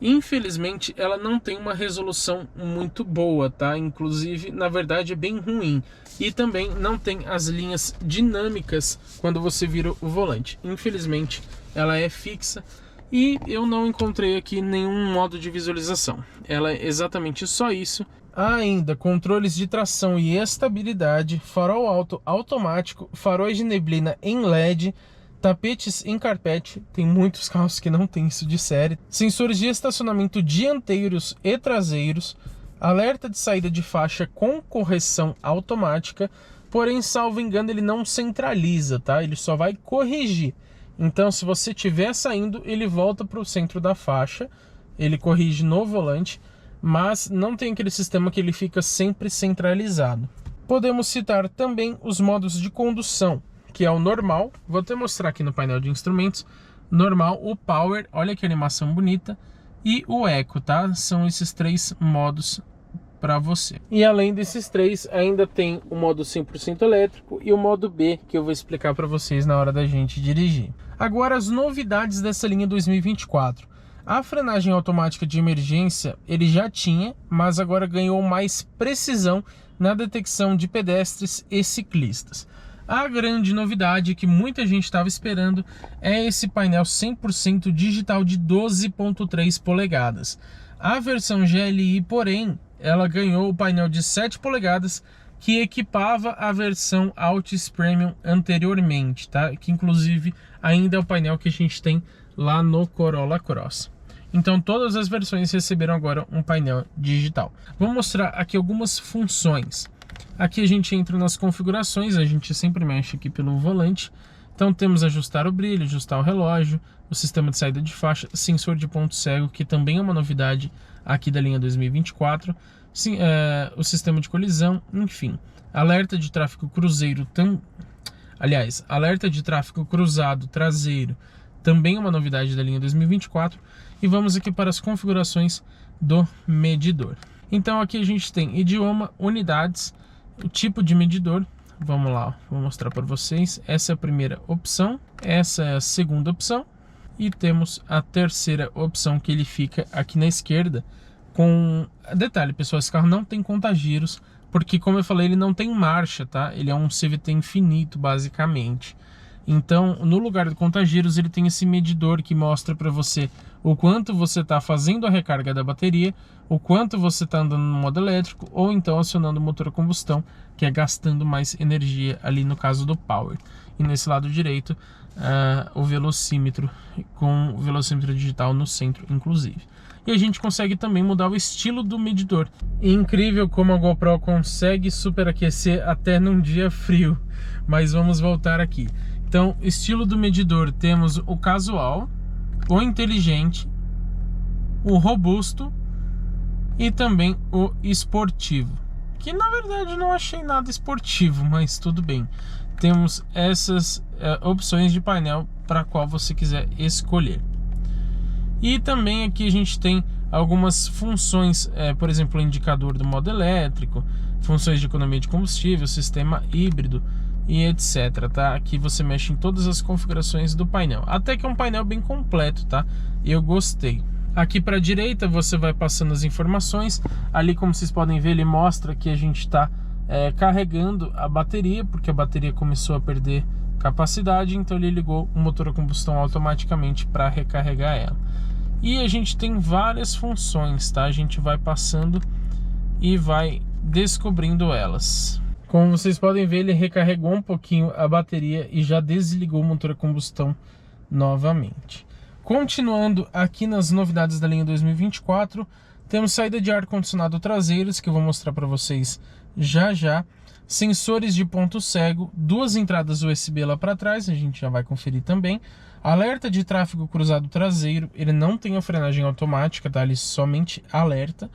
Infelizmente ela não tem uma resolução muito boa, tá? Inclusive, na verdade é bem ruim. E também não tem as linhas dinâmicas quando você vira o volante. Infelizmente ela é fixa e eu não encontrei aqui nenhum modo de visualização. Ela é exatamente só isso. Há ainda controles de tração e estabilidade, farol alto automático, faróis de neblina em LED, tapetes em carpete, tem muitos carros que não tem isso de série, sensores de estacionamento dianteiros e traseiros, alerta de saída de faixa com correção automática, porém, salvo engano, ele não centraliza, tá? Ele só vai corrigir. Então, se você estiver saindo, ele volta para o centro da faixa, ele corrige no volante, mas não tem aquele sistema que ele fica sempre centralizado. Podemos citar também os modos de condução, que é o normal, vou até mostrar aqui no painel de instrumentos, normal, o Power, olha que animação bonita, e o Eco, tá? São esses 3 modos para você. E além desses 3, ainda tem o modo 100% elétrico e o modo B, que eu vou explicar para vocês na hora da gente dirigir. Agora as novidades dessa linha 2024. A frenagem automática de emergência ele já tinha, mas agora ganhou mais precisão na detecção de pedestres e ciclistas. A grande novidade que muita gente estava esperando é esse painel 100% digital de 12.3 polegadas. A versão GLI, porém, ela ganhou o painel de 7 polegadas que equipava a versão Altis Premium anteriormente, tá? Que inclusive ainda é o painel que a gente tem lá no Corolla Cross. Então todas as versões receberam agora um painel digital. Vou mostrar aqui algumas funções. Aqui a gente entra nas configurações, a gente sempre mexe aqui pelo volante. Então temos ajustar o brilho, ajustar o relógio, o sistema de saída de faixa, sensor de ponto cego, que também é uma novidade aqui da linha 2024, sim, o sistema de colisão, enfim. Alerta de tráfego cruzeiro, alerta de tráfego cruzado traseiro, também é uma novidade da linha 2024. E vamos aqui para as configurações do medidor. Então aqui a gente tem idioma, unidades, o tipo de medidor. Vamos lá, vou mostrar para vocês. Essa é a primeira opção, essa é a segunda opção e temos a terceira opção, que ele fica aqui na esquerda com... Detalhe, pessoal, esse carro não tem contagiros, porque como eu falei, ele não tem marcha, tá? Ele é um CVT infinito, basicamente. Então, no lugar do contagiros, ele tem esse medidor que mostra para você o quanto você está fazendo a recarga da bateria, o quanto você está andando no modo elétrico, ou então acionando o motor a combustão, que é gastando mais energia ali no caso do Power. E nesse lado direito, o velocímetro, com o velocímetro digital no centro, inclusive. E a gente consegue também mudar o estilo do medidor. Incrível como a GoPro consegue superaquecer até num dia frio. Mas vamos voltar aqui. Então, estilo do medidor, temos o casual, o inteligente, o robusto e também o esportivo, que na verdade não achei nada esportivo, mas tudo bem. Temos essas opções de painel para qual você quiser escolher. E também aqui a gente tem algumas funções, por exemplo, o indicador do modo elétrico, funções de economia de combustível, sistema híbrido e etc, tá? Aqui você mexe em todas as configurações do painel. Até que é um painel bem completo, tá? Eu gostei. Aqui para a direita você vai passando as informações. Ali, como vocês podem ver, ele mostra que a gente está carregando a bateria, porque a bateria começou a perder capacidade, então ele ligou o motor a combustão automaticamente para recarregar ela. E a gente tem várias funções, tá? A gente vai passando e vai descobrindo elas. Como vocês podem ver, ele recarregou um pouquinho a bateria e já desligou o motor a combustão novamente. Continuando aqui nas novidades da linha 2024, temos saída de ar-condicionado traseiros, que eu vou mostrar para vocês já já. Sensores de ponto cego, 2 entradas USB lá para trás, a gente já vai conferir também. Alerta de tráfego cruzado traseiro, ele não tem a frenagem automática, tá? Ele somente alerta.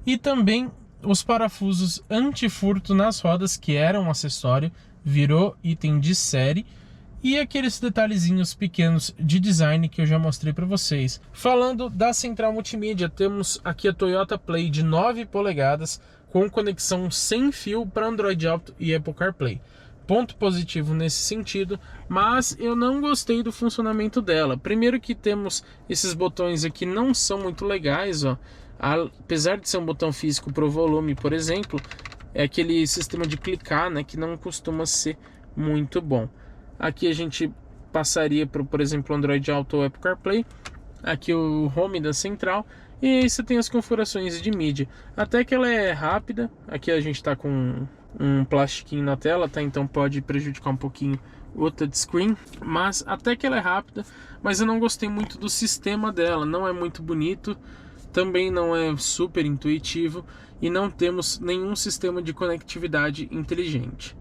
E também os parafusos anti-furto nas rodas, que eram um acessório, virou item de série. E aqueles detalhezinhos pequenos de design que eu já mostrei para vocês. Falando da central multimídia, temos aqui a Toyota Play de 9 polegadas, com conexão sem fio para Android Auto e Apple CarPlay. Ponto positivo nesse sentido, mas eu não gostei do funcionamento dela. Primeiro que temos esses botões aqui, não são muito legais, ó. Apesar de ser um botão físico para o volume, por exemplo, é aquele sistema de clicar, né, que não costuma ser muito bom. Aqui a gente passaria para, por exemplo, Android Auto ou Apple CarPlay. Aqui o home da central. E aí você tem as configurações de mídia. Até que ela é rápida. Aqui a gente está com um plastiquinho na tela, tá? Então pode prejudicar um pouquinho o touchscreen. Mas até que ela é rápida. Mas eu não gostei muito do sistema dela. Não é muito bonito. Também não é super intuitivo. E não temos nenhum sistema de conectividade inteligente.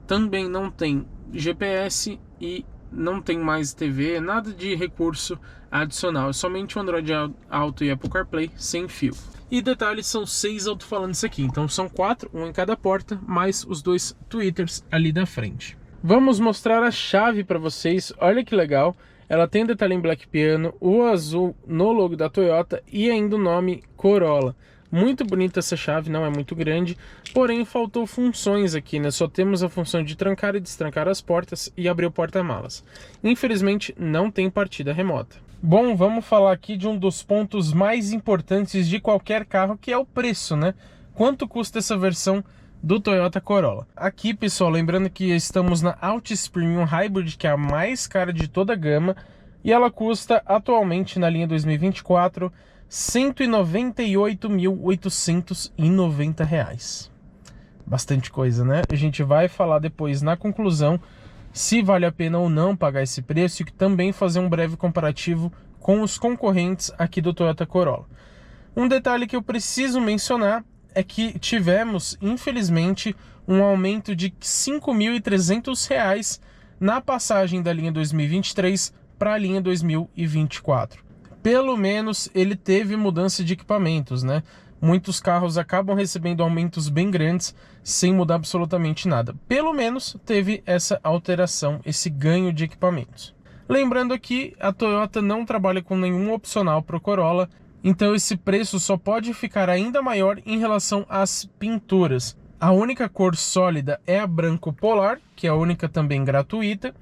Também não tem GPS e não tem mais TV, nada de recurso adicional, é somente o Android Auto e Apple CarPlay sem fio. E detalhes, são 6 alto-falantes aqui, então são 4, um em cada porta, mais os 2 tweeters ali da frente. Vamos mostrar a chave para vocês, olha que legal, ela tem detalhe em black piano, o azul no logo da Toyota e ainda o nome Corolla. Muito bonita essa chave, não é muito grande, porém faltou funções aqui, né? Só temos a função de trancar e destrancar as portas e abrir o porta-malas. Infelizmente, não tem partida remota. Bom, vamos falar aqui de um dos pontos mais importantes de qualquer carro, que é o preço, né? Quanto custa essa versão do Toyota Corolla? Aqui, pessoal, lembrando que estamos na Altis Premium Hybrid, que é a mais cara de toda a gama, e ela custa atualmente na linha 2024... R$ 198.890. Bastante coisa, né? A gente vai falar depois na conclusão se vale a pena ou não pagar esse preço e também fazer um breve comparativo com os concorrentes aqui do Toyota Corolla. Um detalhe que eu preciso mencionar é que tivemos, infelizmente, um aumento de R$ 5.300 na passagem da linha 2023 para a linha 2024. Pelo menos ele teve mudança de equipamentos, né? Muitos carros acabam recebendo aumentos bem grandes sem mudar absolutamente nada. Pelo menos teve essa alteração, esse ganho de equipamentos. Lembrando aqui, a Toyota não trabalha com nenhum opcional para o Corolla, então esse preço só pode ficar ainda maior em relação às pinturas. A única cor sólida é a branco polar, que é a única também gratuita.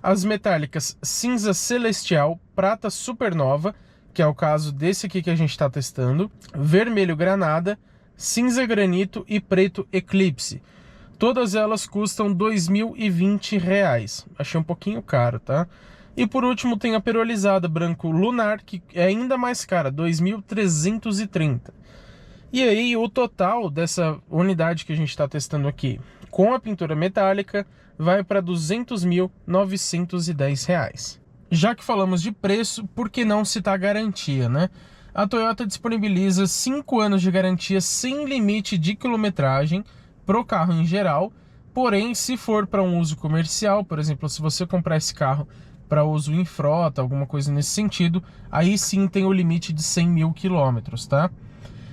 As metálicas cinza celestial, prata supernova, que é o caso desse aqui que a gente está testando, vermelho granada, cinza granito e preto eclipse. Todas elas custam R$ 2.020. Achei um pouquinho caro, tá? E por último tem a perolizada branco lunar, que é ainda mais cara, R$ 2.330. E aí o total dessa unidade que a gente está testando aqui, com a pintura metálica, vai para R$ 200.910. Já que falamos de preço, por que não citar garantia, né? A Toyota disponibiliza 5 anos de garantia sem limite de quilometragem para o carro em geral, porém, se for para um uso comercial, por exemplo, se você comprar esse carro para uso em frota, alguma coisa nesse sentido, aí sim tem o limite de 100 mil quilômetros, tá?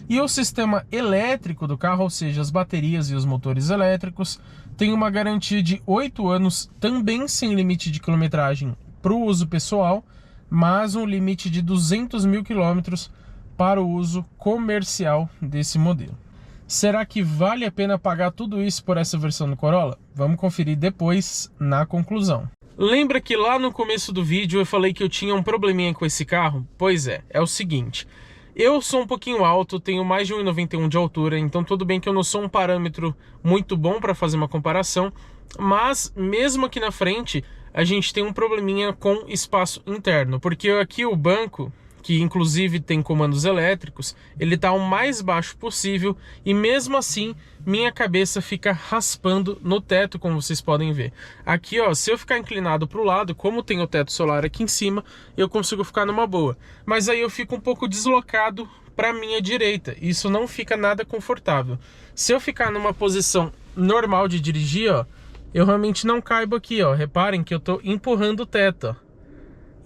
E o sistema elétrico do carro, ou seja, as baterias e os motores elétricos, tem uma garantia de 8 anos, também sem limite de quilometragem para o uso pessoal, mas um limite de 200 mil quilômetros para o uso comercial desse modelo. Será que vale a pena pagar tudo isso por essa versão do Corolla? Vamos conferir depois na conclusão. Lembra que lá no começo do vídeo eu falei que eu tinha um probleminha com esse carro? Pois é o seguinte, eu sou um pouquinho alto, tenho mais de 1,91 de altura, então tudo bem que eu não sou um parâmetro muito bom para fazer uma comparação, mas mesmo aqui na frente a gente tem um probleminha com espaço interno, porque aqui o banco, que inclusive tem comandos elétricos, ele está o mais baixo possível e mesmo assim minha cabeça fica raspando no teto, como vocês podem ver. Aqui, ó, se eu ficar inclinado para o lado, como tem o teto solar aqui em cima, eu consigo ficar numa boa. Mas aí eu fico um pouco deslocado para minha direita, isso não fica nada confortável. Se eu ficar numa posição normal de dirigir, ó, eu realmente não caibo aqui, ó. Reparem que eu tô empurrando o teto, ó.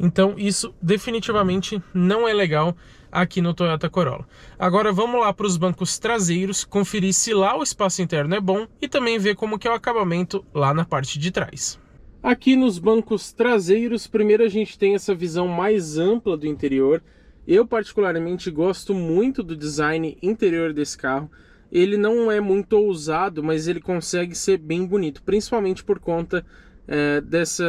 Então isso definitivamente não é legal aqui no Toyota Corolla. Agora vamos lá para os bancos traseiros, conferir se lá o espaço interno é bom e também ver como que é o acabamento lá na parte de trás. Aqui nos bancos traseiros, primeiro a gente tem essa visão mais ampla do interior. Eu particularmente gosto muito do design interior desse carro. Ele não é muito ousado, mas ele consegue ser bem bonito, principalmente por conta dessa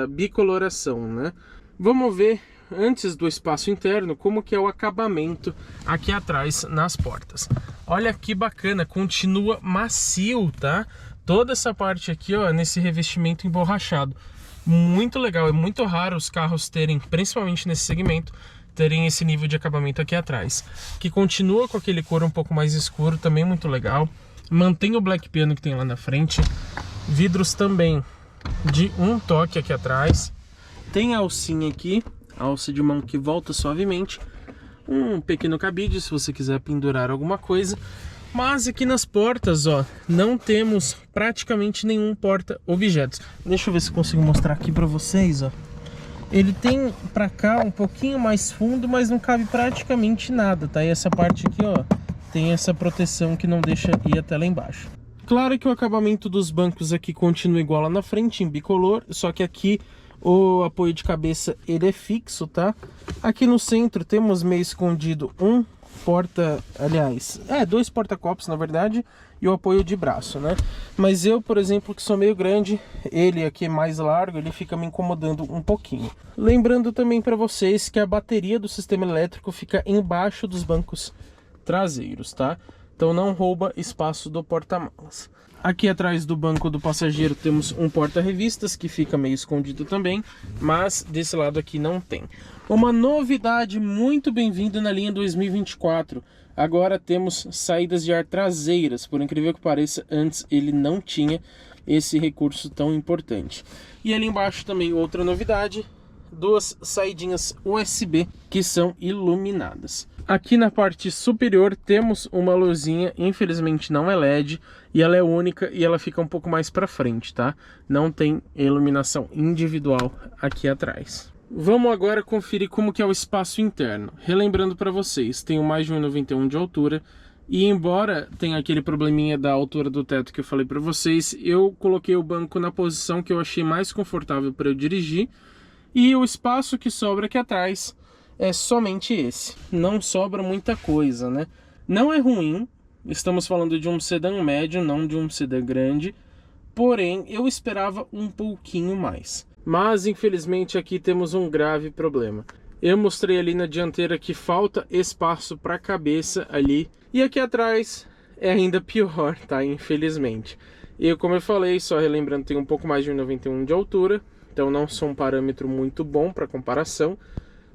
bicoloração, né? Vamos ver, antes do espaço interno, como que é o acabamento aqui atrás nas portas. Olha que bacana, continua macio, tá? Toda essa parte aqui, ó, nesse revestimento emborrachado. Muito legal, é muito raro os carros terem, principalmente nesse segmento, terem esse nível de acabamento aqui atrás, que continua com aquele couro um pouco mais escuro, também muito legal. Mantém o black piano que tem lá na frente, vidros também de um toque aqui atrás, tem a alcinha aqui, a alça de mão que volta suavemente, um pequeno cabide se você quiser pendurar alguma coisa, mas aqui nas portas, ó, não temos praticamente nenhum porta-objetos. Deixa eu ver se consigo mostrar aqui pra vocês, ó. Ele tem pra cá um pouquinho mais fundo, mas não cabe praticamente nada, tá? E essa parte aqui, ó, tem essa proteção que não deixa ir até lá embaixo. Claro que o acabamento dos bancos aqui continua igual lá na frente, em bicolor, só que aqui o apoio de cabeça ele é fixo, tá? Aqui no centro temos meio escondido um dois porta-copos na verdade, e o apoio de braço, né? Mas eu, por exemplo, que sou meio grande, ele aqui é mais largo, ele fica me incomodando um pouquinho. Lembrando também para vocês que a bateria do sistema elétrico fica embaixo dos bancos traseiros, tá? Então não rouba espaço do porta-malas. Aqui atrás do banco do passageiro temos um porta-revistas que fica meio escondido também, mas desse lado aqui não tem. Uma novidade muito bem-vinda na linha 2024. Agora temos saídas de ar traseiras. Por incrível que pareça, antes ele não tinha esse recurso tão importante. E ali embaixo também outra novidade, duas saidinhas USB que são iluminadas. Aqui na parte superior temos uma luzinha, infelizmente não é LED, e ela é única e ela fica um pouco mais para frente, tá? Não tem iluminação individual aqui atrás. Vamos agora conferir como que é o espaço interno. Relembrando para vocês, tenho mais de 1,91 de altura, e embora tenha aquele probleminha da altura do teto que eu falei para vocês, eu coloquei o banco na posição que eu achei mais confortável para eu dirigir, e o espaço que sobra aqui atrás é somente esse. Não sobra muita coisa, né? Não é ruim, estamos falando de um sedã médio, não de um sedã grande, porém eu esperava um pouquinho mais. Mas infelizmente aqui temos um grave problema. Eu mostrei ali na dianteira que falta espaço para a cabeça ali, e aqui atrás é ainda pior, tá? Infelizmente. E como eu falei, só relembrando, tem um pouco mais de 1,91 de altura, então não sou um parâmetro muito bom para comparação.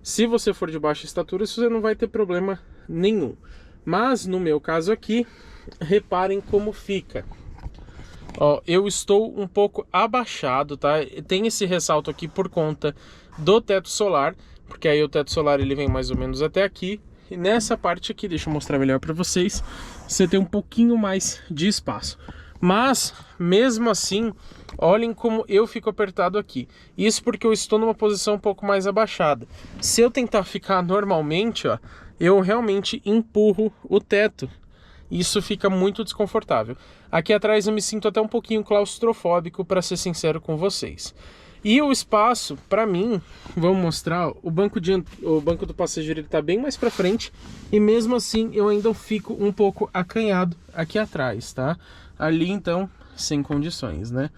Se você for de baixa estatura, você não vai ter problema nenhum. Mas no meu caso aqui, reparem como fica. Ó, eu estou um pouco abaixado, tá? Tem esse ressalto aqui por conta do teto solar, porque aí o teto solar ele vem mais ou menos até aqui. E nessa parte aqui, deixa eu mostrar melhor para vocês, você tem um pouquinho mais de espaço. Mas, mesmo assim, olhem como eu fico apertado aqui. Isso porque eu estou numa posição um pouco mais abaixada. Se eu tentar ficar normalmente, ó, eu realmente empurro o teto. Isso fica muito desconfortável. Aqui atrás eu me sinto até um pouquinho claustrofóbico, para ser sincero com vocês. E o espaço, para mim, vamos mostrar, o banco do passageiro ele tá bem mais para frente, e mesmo assim eu ainda fico um pouco acanhado aqui atrás, tá? Ali então, sem condições, né?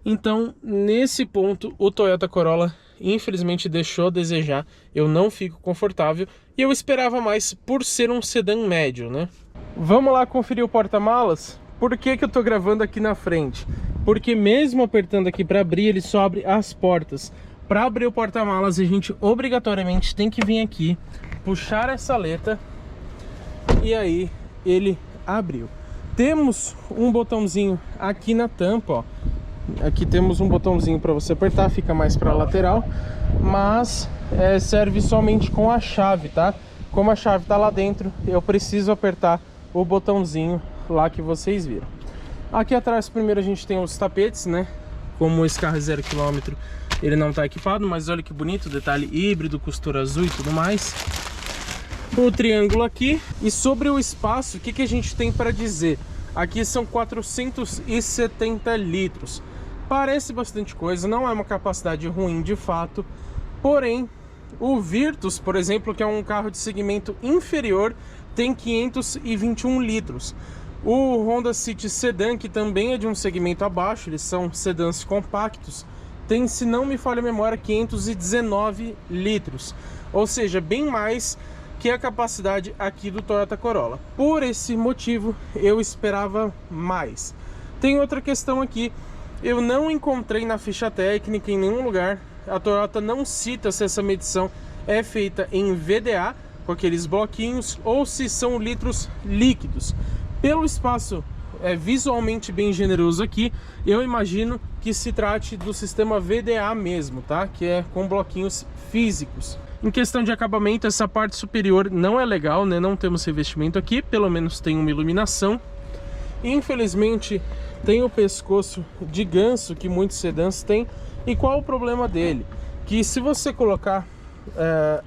Então, nesse ponto, o Toyota Corolla infelizmente deixou a desejar, eu não fico confortável, e eu esperava mais por ser um sedã médio, né? Vamos lá conferir o porta-malas? Por que eu tô gravando aqui na frente? Porque mesmo apertando aqui para abrir, ele só abre as portas. Para abrir o porta-malas, a gente obrigatoriamente tem que vir aqui, puxar essa saleta, e aí ele abriu. Temos um botãozinho aqui na tampa, ó. Aqui temos um botãozinho para você apertar, fica mais para a lateral, mas serve somente com a chave, tá? Como a chave tá lá dentro, eu preciso apertar o botãozinho lá que vocês viram. Aqui atrás primeiro a gente tem os tapetes, né? Como esse carro é 0 km, ele não tá equipado, mas olha que bonito, detalhe híbrido, costura azul e tudo mais. O triângulo aqui. E sobre o espaço, o que a gente tem para dizer? Aqui são 470 litros. Parece bastante coisa, não é uma capacidade ruim de fato, porém o Virtus, por exemplo, que é um carro de segmento inferior, tem 521 litros. O Honda City Sedan, que também é de um segmento abaixo, eles são sedãs compactos, tem, se não me falha a memória, 519 litros. Ou seja, bem mais que a capacidade aqui do Toyota Corolla. Por esse motivo, eu esperava mais. Tem outra questão aqui, eu não encontrei na ficha técnica em nenhum lugar, a Toyota não cita se essa medição é feita em VDA, com aqueles bloquinhos, ou se são litros líquidos. Pelo espaço visualmente bem generoso aqui, eu imagino que se trate do sistema VDA mesmo, tá? Que é com bloquinhos físicos. Em questão de acabamento, essa parte superior não é legal, né? Não temos revestimento aqui, pelo menos tem uma iluminação. Infelizmente, tem o pescoço de ganso que muitos sedãs têm. E qual o problema dele? Que se você colocar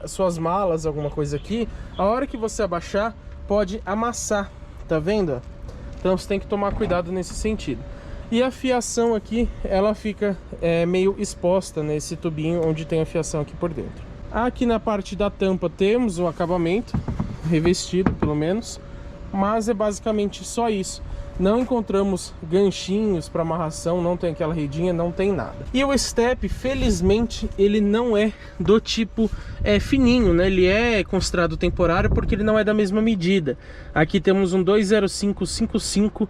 suas malas, alguma coisa aqui, a hora que você abaixar, pode amassar, tá vendo? Então você tem que tomar cuidado nesse sentido. E a fiação aqui, ela fica meio exposta nesse tubinho onde tem a fiação aqui por dentro. Aqui na parte da tampa temos o acabamento revestido, pelo menos, mas é basicamente só isso. Não encontramos ganchinhos para amarração, não tem aquela redinha, não tem nada. E o step, felizmente, ele não é do tipo fininho, né? Ele é considerado temporário porque ele não é da mesma medida. Aqui temos um 20555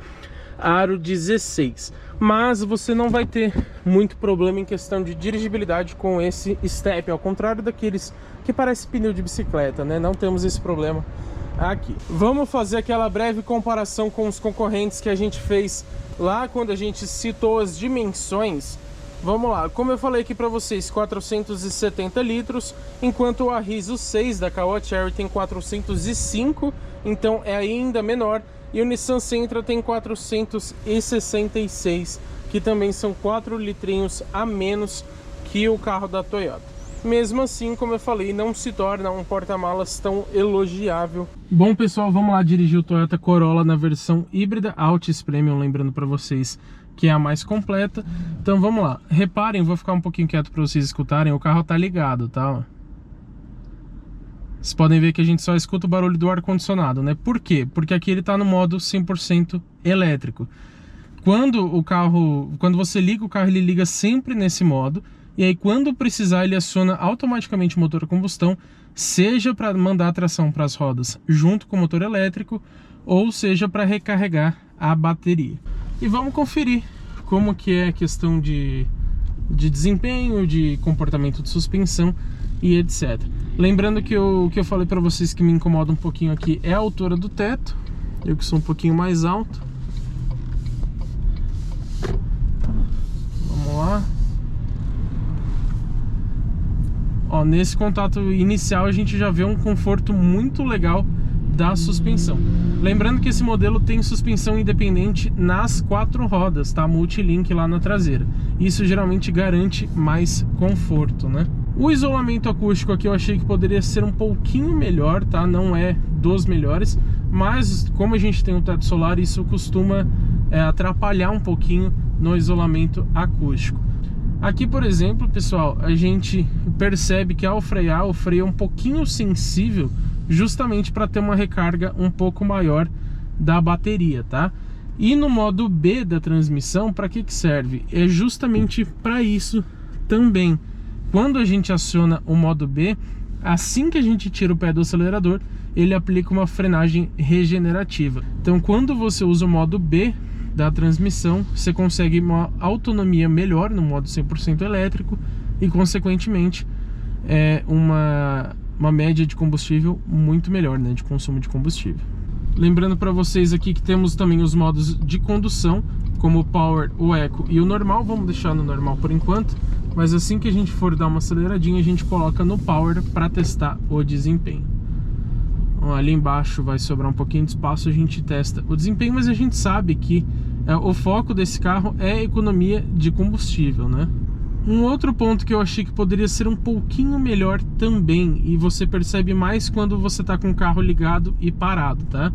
aro 16. Mas você não vai ter muito problema em questão de dirigibilidade com esse step, ao contrário daqueles que parece pneu de bicicleta, né? Não temos esse problema aqui. Vamos fazer aquela breve comparação com os concorrentes que a gente fez lá quando a gente citou as dimensões. Vamos lá, como eu falei aqui para vocês, 470 litros, enquanto o Arriso 6 da Caoa Chery tem 405, então é ainda menor, e o Nissan Sentra tem 466, que também são 4 litrinhos a menos que o carro da Toyota. Mesmo assim, como eu falei, não se torna um porta-malas tão elogiável. Bom, pessoal, vamos lá dirigir o Toyota Corolla na versão híbrida Altis Premium, lembrando para vocês que é a mais completa. Então vamos lá. Reparem, vou ficar um pouquinho quieto para vocês escutarem, o carro tá ligado, tá? Vocês podem ver que a gente só escuta o barulho do ar-condicionado, né? Por quê? Porque aqui ele tá no modo 100% elétrico. Quando você liga o carro, ele liga sempre nesse modo. E aí, quando precisar, ele aciona automaticamente o motor a combustão, seja para mandar a tração para as rodas junto com o motor elétrico, ou seja para recarregar a bateria. E vamos conferir como que é a questão de desempenho, de comportamento de suspensão e etc. Lembrando que o que eu falei para vocês que me incomoda um pouquinho aqui é a altura do teto, eu que sou um pouquinho mais alto. Vamos lá. Ó, nesse contato inicial a gente já vê um conforto muito legal da suspensão. Lembrando que esse modelo tem suspensão independente nas 4 rodas, tá? Multilink lá na traseira. Isso geralmente garante mais conforto, né? O isolamento acústico aqui eu achei que poderia ser um pouquinho melhor, tá? Não é dos melhores, mas como a gente tem um teto solar, isso costuma atrapalhar um pouquinho no isolamento acústico. Aqui, por exemplo, pessoal, a gente percebe que ao frear, o freio é um pouquinho sensível, justamente para ter uma recarga um pouco maior da bateria, tá? E no modo B da transmissão, para que serve? É justamente para isso também. Quando a gente aciona o modo B, assim que a gente tira o pé do acelerador, ele aplica uma frenagem regenerativa. Então, quando você usa o modo B da transmissão, você consegue uma autonomia melhor no modo 100% elétrico e, consequentemente, uma média de combustível muito melhor, né, de consumo de combustível. Lembrando para vocês aqui que temos também os modos de condução, como o Power, o Eco e o normal. Vamos deixar no normal por enquanto, mas assim que a gente for dar uma aceleradinha, a gente coloca no Power para testar o desempenho. Ali embaixo vai sobrar um pouquinho de espaço, a gente testa o desempenho, mas a gente sabe que o foco desse carro é a economia de combustível, né? Um outro ponto que eu achei que poderia ser um pouquinho melhor também, e você percebe mais quando você está com o carro ligado e parado, tá?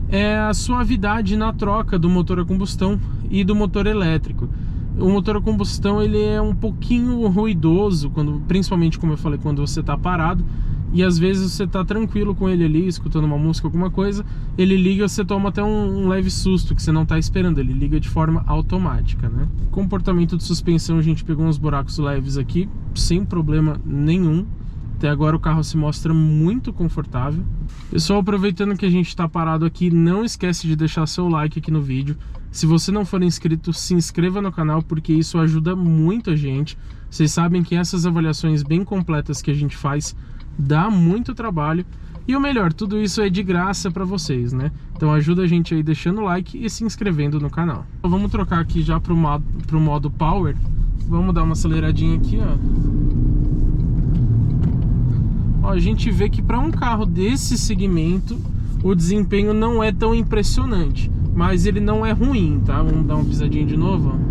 É a suavidade na troca do motor a combustão e do motor elétrico. O motor a combustão, ele é um pouquinho ruidoso, principalmente, como eu falei, quando você está parado. E às vezes você tá tranquilo com ele ali, escutando uma música, alguma coisa, ele liga, você toma até um leve susto que você não tá esperando, ele liga de forma automática, né? Comportamento de suspensão, a gente pegou uns buracos leves aqui, sem problema nenhum. Até agora o carro se mostra muito confortável. Pessoal, aproveitando que a gente tá parado aqui, não esquece de deixar seu like aqui no vídeo. Se você não for inscrito, se inscreva no canal, porque isso ajuda muito a gente. Vocês sabem que essas avaliações bem completas que a gente faz dá muito trabalho, e o melhor, tudo isso é de graça para vocês, né? Então ajuda a gente aí deixando o like e se inscrevendo no canal. Então, vamos trocar aqui já pro modo Power. Vamos dar uma aceleradinha aqui, ó. A gente vê que para um carro desse segmento o desempenho não é tão impressionante, mas ele não é ruim, tá? Vamos dar uma pisadinha de novo, ó.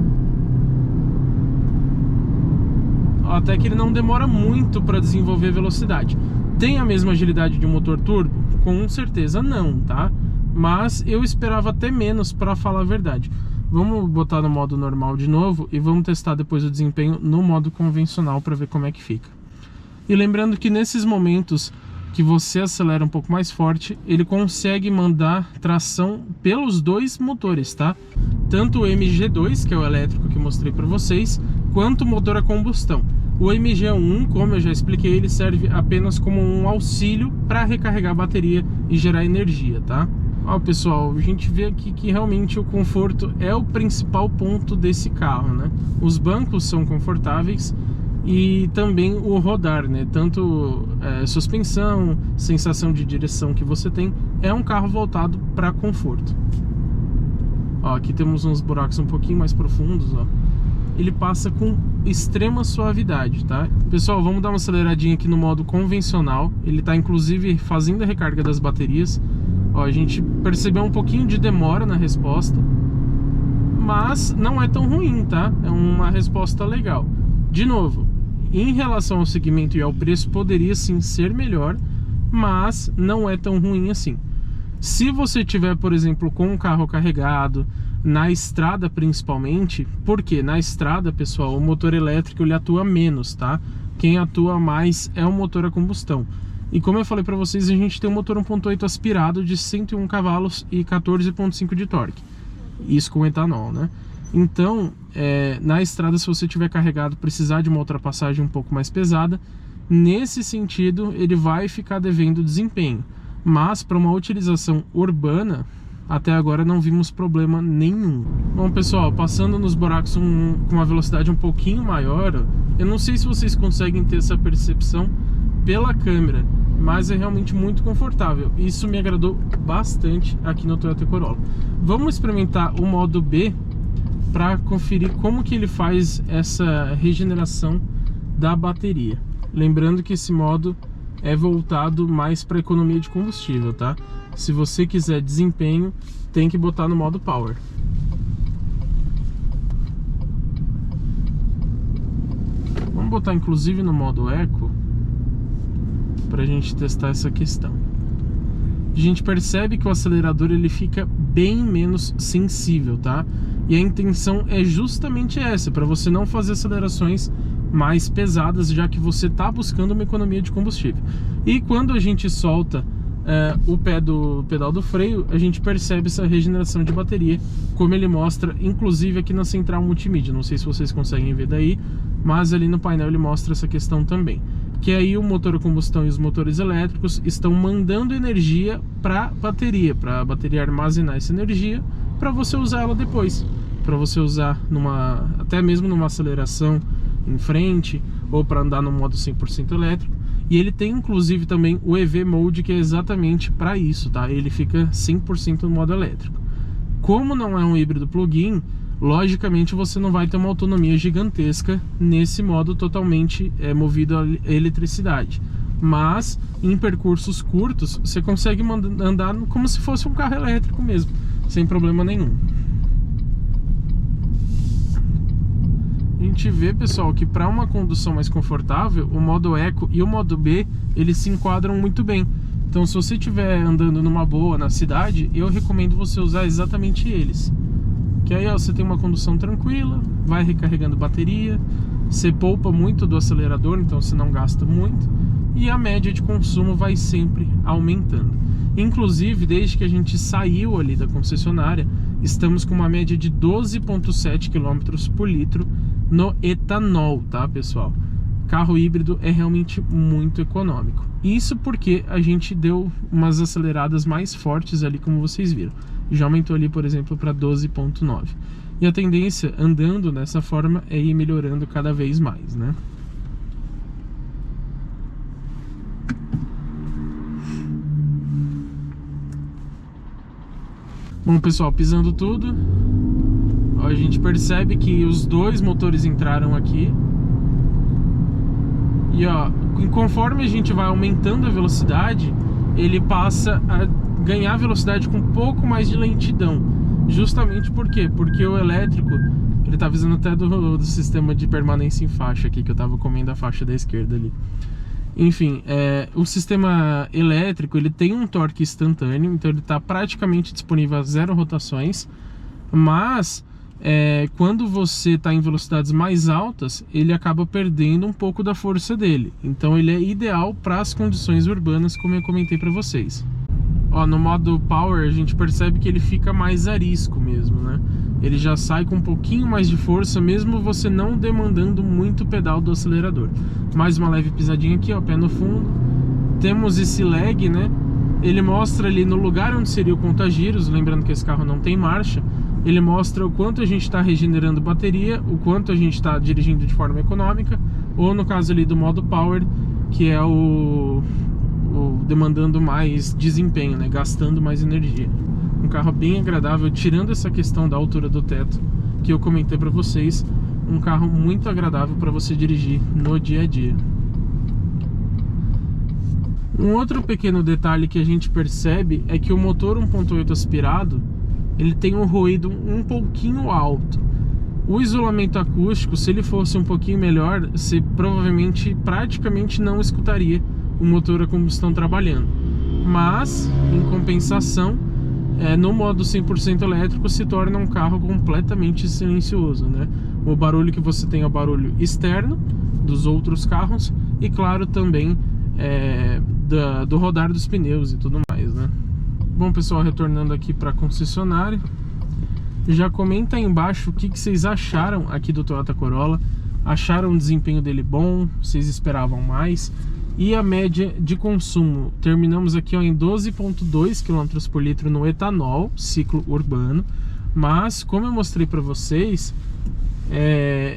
Até que ele não demora muito para desenvolver velocidade. Tem a mesma agilidade de um motor turbo? Com certeza não, tá? Mas eu esperava até menos, para falar a verdade. Vamos botar no modo normal de novo e vamos testar depois o desempenho no modo convencional para ver como é que fica. E lembrando que nesses momentos que você acelera um pouco mais forte, ele consegue mandar tração pelos dois motores, tá? Tanto o MG2, que é o elétrico que eu mostrei para vocês, quanto o motor a combustão. O MG1, como eu já expliquei, ele serve apenas como um auxílio para recarregar a bateria e gerar energia, tá? Ó, pessoal, a gente vê aqui que realmente o conforto é o principal ponto desse carro, né? Os bancos são confortáveis e também o rodar, né? Tanto suspensão, sensação de direção que você tem, é um carro voltado para conforto. Ó, aqui temos uns buracos um pouquinho mais profundos, ó. ele passa com extrema suavidade, tá? Pessoal, vamos dar uma aceleradinha aqui no modo convencional. Ele tá inclusive fazendo a recarga das baterias. Ó, a gente percebeu um pouquinho de demora na resposta, mas não é tão ruim, tá? É uma resposta legal. De novo, em relação ao segmento e ao preço, poderia sim ser melhor, mas não é tão ruim assim. Se você tiver, por exemplo, com um carro carregado, na estrada principalmente, porque na estrada, pessoal, o motor elétrico ele atua menos, tá? Quem atua mais é o motor a combustão. E como eu falei para vocês, a gente tem um motor 1.8 aspirado de 101 cavalos e 14.5 de torque. Isso com etanol, né? Então, na estrada, se você tiver carregado, precisar de uma ultrapassagem um pouco mais pesada, nesse sentido, ele vai ficar devendo desempenho. Mas para uma utilização urbana, até agora não vimos problema nenhum. Bom, pessoal, passando nos buracos com uma velocidade um pouquinho maior, eu não sei se vocês conseguem ter essa percepção pela câmera, mas é realmente muito confortável. Isso me agradou bastante aqui no Toyota Corolla. Vamos experimentar o modo B para conferir como que ele faz essa regeneração da bateria. Lembrando que esse modo é voltado mais para economia de combustível, tá? Se você quiser desempenho, tem que botar no modo Power. Vamos botar inclusive no modo Eco para a gente testar essa questão. A gente percebe que o acelerador ele fica bem menos sensível, tá? E a intenção é justamente essa, para você não fazer acelerações mais pesadas, já que você está buscando uma economia de combustível. E quando a gente solta o pé do pedal do freio, a gente percebe essa regeneração de bateria, como ele mostra inclusive aqui na central multimídia. Não sei se vocês conseguem ver daí, mas ali no painel ele mostra essa questão também, que aí o motor a combustão e os motores elétricos estão mandando energia para a bateria armazenar essa energia para você usar ela depois, para você usar até mesmo numa aceleração em frente, ou para andar no modo 100% elétrico. E ele tem inclusive também o EV Mode, que é exatamente para isso, tá? Ele fica 100% no modo elétrico. Como não é um híbrido plug-in, logicamente você não vai ter uma autonomia gigantesca nesse modo totalmente movido a eletricidade. Mas em percursos curtos você consegue andar como se fosse um carro elétrico mesmo, sem problema nenhum. A gente vê, pessoal, que para uma condução mais confortável, o modo Eco e o modo B, eles se enquadram muito bem. Então, se você estiver andando numa boa na cidade, eu recomendo você usar exatamente eles. Que aí, ó, você tem uma condução tranquila, vai recarregando bateria, você poupa muito do acelerador, então você não gasta muito, e a média de consumo vai sempre aumentando. Inclusive, desde que a gente saiu ali da concessionária, estamos com uma média de 12,7 km por litro no etanol, tá, pessoal? Carro híbrido é realmente muito econômico. Isso porque a gente deu umas aceleradas mais fortes ali, como vocês viram. Já aumentou ali, por exemplo, para 12,9. E a tendência, andando dessa forma, é ir melhorando cada vez mais, né? Bom, pessoal, pisando tudo, ó, a gente percebe que os dois motores entraram aqui. E ó, conforme a gente vai aumentando a velocidade, ele passa a ganhar velocidade com um pouco mais de lentidão. Justamente por quê? Porque o elétrico, ele tá avisando até do sistema de permanência em faixa aqui, que eu tava comendo a faixa da esquerda ali. Enfim, o sistema elétrico, ele tem um torque instantâneo, então ele está praticamente disponível a 0 rotações, mas quando você está em velocidades mais altas, ele acaba perdendo um pouco da força dele. Então ele é ideal para as condições urbanas, como eu comentei para vocês. Ó, no modo Power a gente percebe que ele fica mais arisco mesmo, né? Ele já sai com um pouquinho mais de força, mesmo você não demandando muito o pedal do acelerador. Mais uma leve pisadinha aqui, ó, pé no fundo. Temos esse lag, né? Ele mostra ali no lugar onde seria o contagiros, lembrando que esse carro não tem marcha. Ele mostra o quanto a gente está regenerando bateria, o quanto a gente está dirigindo de forma econômica, ou no caso ali do modo Power, que é o demandando mais desempenho, né? Gastando mais energia. Um carro bem agradável, tirando essa questão da altura do teto que eu comentei para vocês. um carro muito agradável para você dirigir no dia a dia. Um outro pequeno detalhe que a gente percebe é que o motor 1.8 aspirado, ele tem um ruído um pouquinho alto. O isolamento acústico, se ele fosse um pouquinho melhor, você provavelmente praticamente não escutaria o motor a combustão trabalhando. Mas, em compensação, no modo 100% elétrico se torna um carro completamente silencioso, né? O barulho que você tem é o barulho externo dos outros carros e, claro, também do rodar dos pneus e tudo mais, né? Bom, pessoal, retornando aqui para a concessionária, já comenta aí embaixo o que vocês acharam aqui do Toyota Corolla. Acharam o desempenho dele bom? Vocês esperavam mais? E a média de consumo? Terminamos aqui em 12,2 km por litro no etanol, ciclo urbano. Mas, como eu mostrei para vocês,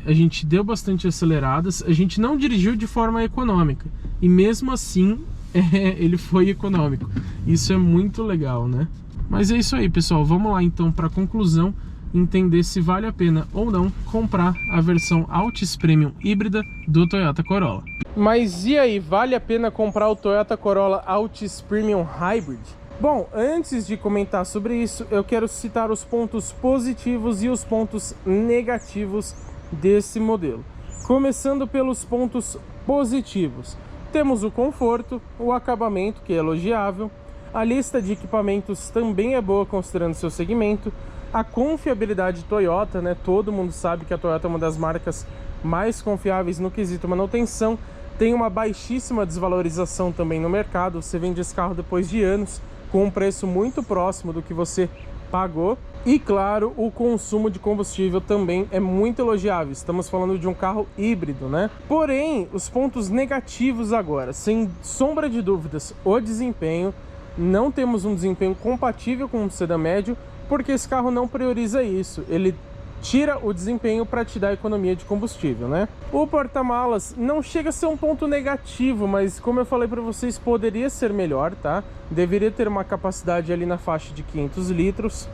a gente deu bastante aceleradas. A gente não dirigiu de forma econômica. E mesmo assim, ele foi econômico. Isso é muito legal, né? Mas é isso aí, pessoal. Vamos lá então para a conclusão, entender se vale a pena ou não comprar a versão Altis Premium híbrida do Toyota Corolla. Mas e aí, vale a pena comprar o Toyota Corolla Altis Premium Hybrid? Bom, antes de comentar sobre isso, eu quero citar os pontos positivos e os pontos negativos desse modelo. Começando pelos pontos positivos. Temos o conforto, o acabamento, que é elogiável. A lista de equipamentos também é boa considerando seu segmento. A confiabilidade Toyota, né? Todo mundo sabe que a Toyota é uma das marcas mais confiáveis no quesito manutenção. Tem uma baixíssima desvalorização também no mercado. Você vende esse carro depois de anos com um preço muito próximo do que você pagou. E claro, o consumo de combustível também é muito elogiável. Estamos falando de um carro híbrido, né? Porém, os pontos negativos agora, sem sombra de dúvidas, o desempenho. Não temos um desempenho compatível com um sedã médio, porque esse carro não prioriza isso. Ele tira o desempenho para te dar economia de combustível, né? O porta-malas não chega a ser um ponto negativo, mas como eu falei para vocês, poderia ser melhor, tá? Deveria ter uma capacidade ali na faixa de 500 litros.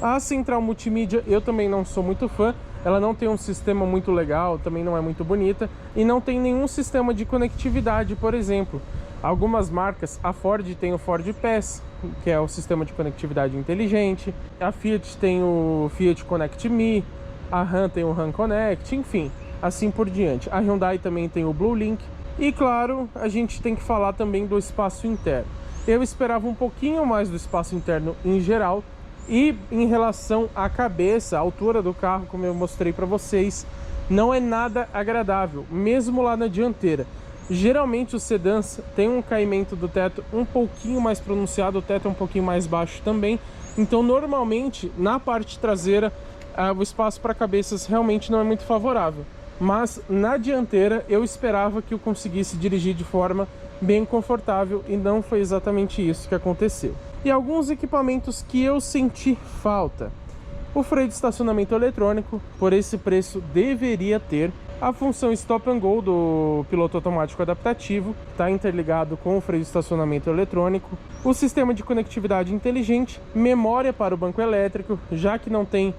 A central multimídia eu também não sou muito fã. Ela não tem um sistema muito legal, também não é muito bonita. E não tem nenhum sistema de conectividade, por exemplo. Algumas marcas, a Ford tem o Ford Pass, que é o sistema de conectividade inteligente. A Fiat tem o Fiat Connect Me, a Ram tem o Ram Connect, enfim, assim por diante. A Hyundai também tem o Blue Link. E claro, a gente tem que falar também do espaço interno. Eu esperava um pouquinho mais do espaço interno em geral. E em relação à cabeça, a altura do carro, como eu mostrei para vocês, não é nada agradável, mesmo lá na dianteira. Geralmente os sedãs têm um caimento do teto um pouquinho mais pronunciado, o teto é um pouquinho mais baixo também. Então normalmente na parte traseira o espaço para cabeças realmente não é muito favorável. Mas na dianteira eu esperava que eu conseguisse dirigir de forma bem confortável e não foi exatamente isso que aconteceu. E alguns equipamentos que eu senti falta. O freio de estacionamento eletrônico, por esse preço deveria ter. A função Stop and Go do piloto automático adaptativo, está interligado com o freio de estacionamento eletrônico. O sistema de conectividade inteligente, memória para o banco elétrico, já que não tem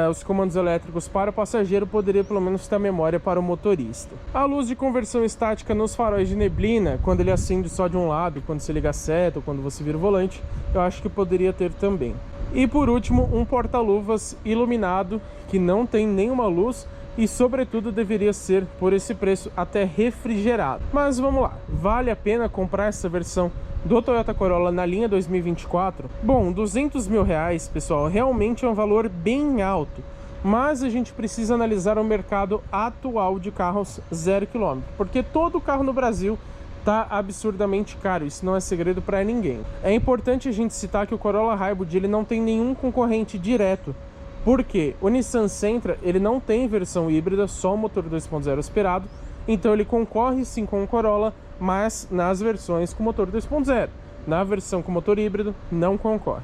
os comandos elétricos para o passageiro, poderia pelo menos ter a memória para o motorista. A luz de conversão estática nos faróis de neblina, quando ele acende só de um lado, quando você liga a seta ou quando você vira o volante, eu acho que poderia ter também. E por último, um porta-luvas iluminado, que não tem nenhuma luz e sobretudo deveria ser, por esse preço, até refrigerado. Mas vamos lá, vale a pena comprar essa versão do Toyota Corolla na linha 2024? Bom, 200 mil reais, pessoal, realmente é um valor bem alto. Mas a gente precisa analisar o mercado atual de carros 0 km, porque todo carro no Brasil tá absurdamente caro, isso não é segredo para ninguém. É importante a gente citar que o Corolla Hybrid ele não tem nenhum concorrente direto. Porque o Nissan Sentra ele não tem versão híbrida, só o motor 2.0 aspirado, então ele concorre sim com o Corolla, mas nas versões com motor 2.0. Na versão com motor híbrido, não concorre.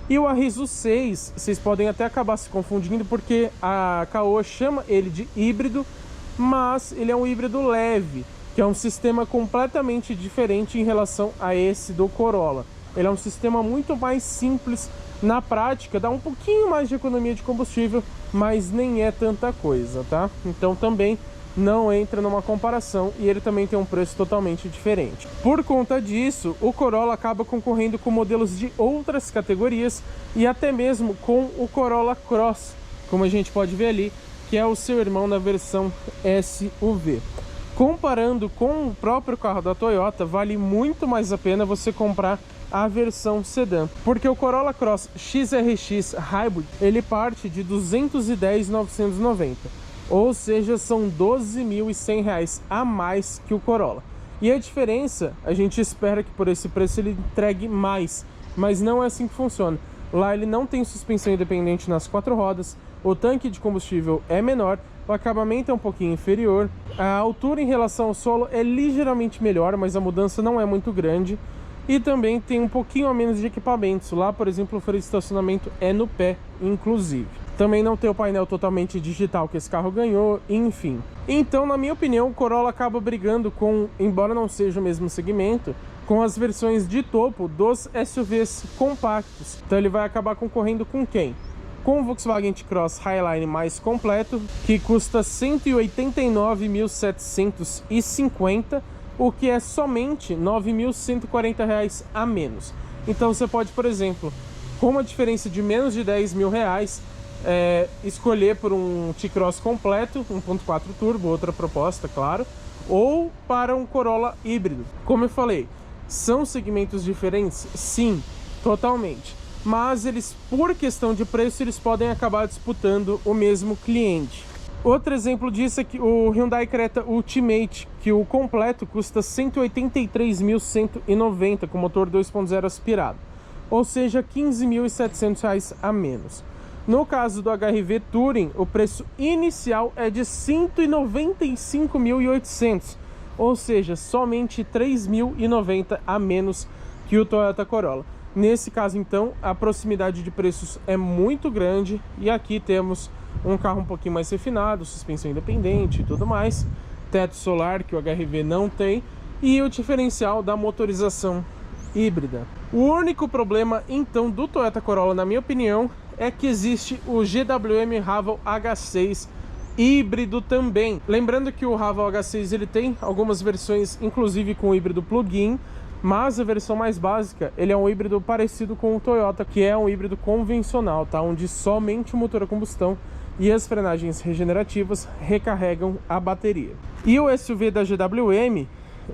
E o Arriso 6, vocês podem até acabar se confundindo, porque a Caoa chama ele de híbrido, mas ele é um híbrido leve, que é um sistema completamente diferente em relação a esse do Corolla. Ele é um sistema muito mais simples, Na prática dá um pouquinho mais de economia de combustível, mas nem é tanta coisa, tá? Então também não entra numa comparação e ele também tem um preço totalmente diferente. Por conta disso, o Corolla acaba concorrendo com modelos de outras categorias e até mesmo com o Corolla Cross, como a gente pode ver ali, que é o seu irmão na versão SUV. Comparando com o próprio carro da Toyota, vale muito mais a pena você comprar a versão sedã, porque o Corolla Cross XRX Hybrid, ele parte de R$ 210.990, ou seja, são R$ 12.100 a mais que o Corolla. E a diferença, a gente espera que por esse preço ele entregue mais, mas não é assim que funciona. Lá ele não tem suspensão independente nas 4 rodas, o tanque de combustível é menor, o acabamento é um pouquinho inferior, a altura em relação ao solo é ligeiramente melhor, mas a mudança não é muito grande. E também tem um pouquinho a menos de equipamentos. Lá, por exemplo, o freio de estacionamento é no pé, inclusive. Também não tem o painel totalmente digital que esse carro ganhou, enfim. Então, na minha opinião, o Corolla acaba brigando com, embora não seja o mesmo segmento, com as versões de topo dos SUVs compactos. Então ele vai acabar concorrendo com quem? Com o Volkswagen T-Cross Highline mais completo, que custa R$ 189.750, o que é somente R$ 9.140 a menos. Então você pode, por exemplo, com uma diferença de menos de R$ 10.000, escolher por um T-Cross completo, 1.4 turbo, outra proposta, claro, ou para um Corolla híbrido. Como eu falei, são segmentos diferentes? Sim, totalmente. Mas eles, por questão de preço, eles podem acabar disputando o mesmo cliente. Outro exemplo disso é que o Hyundai Creta Ultimate, que o completo custa R$ 183.190 com motor 2.0 aspirado, ou seja, R$ 15.700 a menos. No caso do HR-V Touring, o preço inicial é de R$ 195.800, ou seja, somente R$ 3.090 a menos que o Toyota Corolla. Nesse caso, então, a proximidade de preços é muito grande e aqui temos um carro um pouquinho mais refinado, suspensão independente e tudo mais, teto solar que o HR-V não tem e o diferencial da motorização híbrida. O único problema, então, do Toyota Corolla, na minha opinião, é que existe o GWM Haval H6 híbrido também. Lembrando que o Haval H6 ele tem algumas versões, inclusive com híbrido plug-in, mas a versão mais básica, ele é um híbrido parecido com o Toyota, que é um híbrido convencional, tá? Onde somente o motor a combustão e as frenagens regenerativas recarregam a bateria. E o SUV da GWM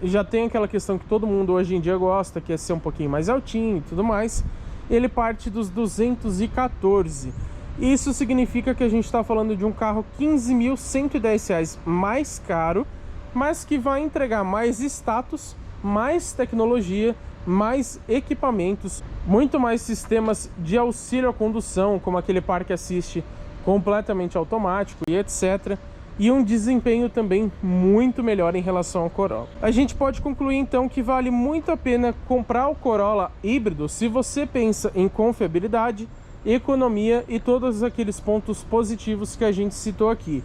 já tem aquela questão que todo mundo hoje em dia gosta, que é ser um pouquinho mais altinho e tudo mais. Ele parte dos 214. Isso significa que a gente está falando de um carro R$ 15.110 mais caro, mas que vai entregar mais status, mais tecnologia, mais equipamentos, muito mais sistemas de auxílio à condução, como aquele Park Assist completamente automático e etc. E um desempenho também muito melhor em relação ao Corolla. A gente pode concluir então que vale muito a pena comprar o Corolla híbrido se você pensa em confiabilidade, economia e todos aqueles pontos positivos que a gente citou aqui.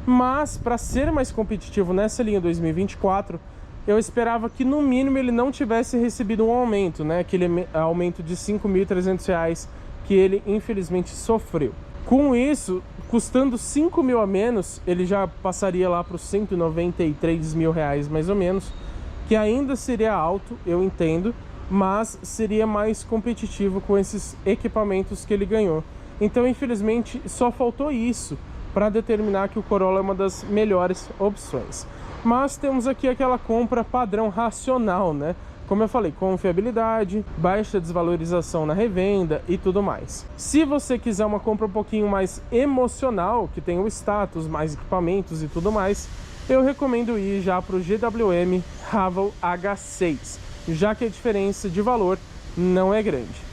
Mas para ser mais competitivo nessa linha 2024, eu esperava que no mínimo ele não tivesse recebido um aumento, né? Aquele aumento de R$ 5.300 que ele infelizmente sofreu. Com isso, custando 5 mil a menos, ele já passaria lá para os 193 mil reais mais ou menos, que ainda seria alto, eu entendo, mas seria mais competitivo com esses equipamentos que ele ganhou. Então, infelizmente, só faltou isso para determinar que o Corolla é uma das melhores opções. Mas temos aqui aquela compra padrão racional, né? Como eu falei, confiabilidade, baixa desvalorização na revenda e tudo mais. Se você quiser uma compra um pouquinho mais emocional, que tem o status, mais equipamentos e tudo mais, eu recomendo ir já para o GWM Haval H6, já que a diferença de valor não é grande.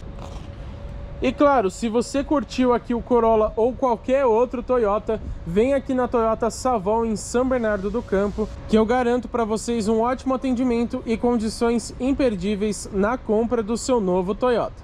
E claro, se você curtiu aqui o Corolla ou qualquer outro Toyota, vem aqui na Toyota Savol em São Bernardo do Campo, que eu garanto para vocês um ótimo atendimento e condições imperdíveis na compra do seu novo Toyota.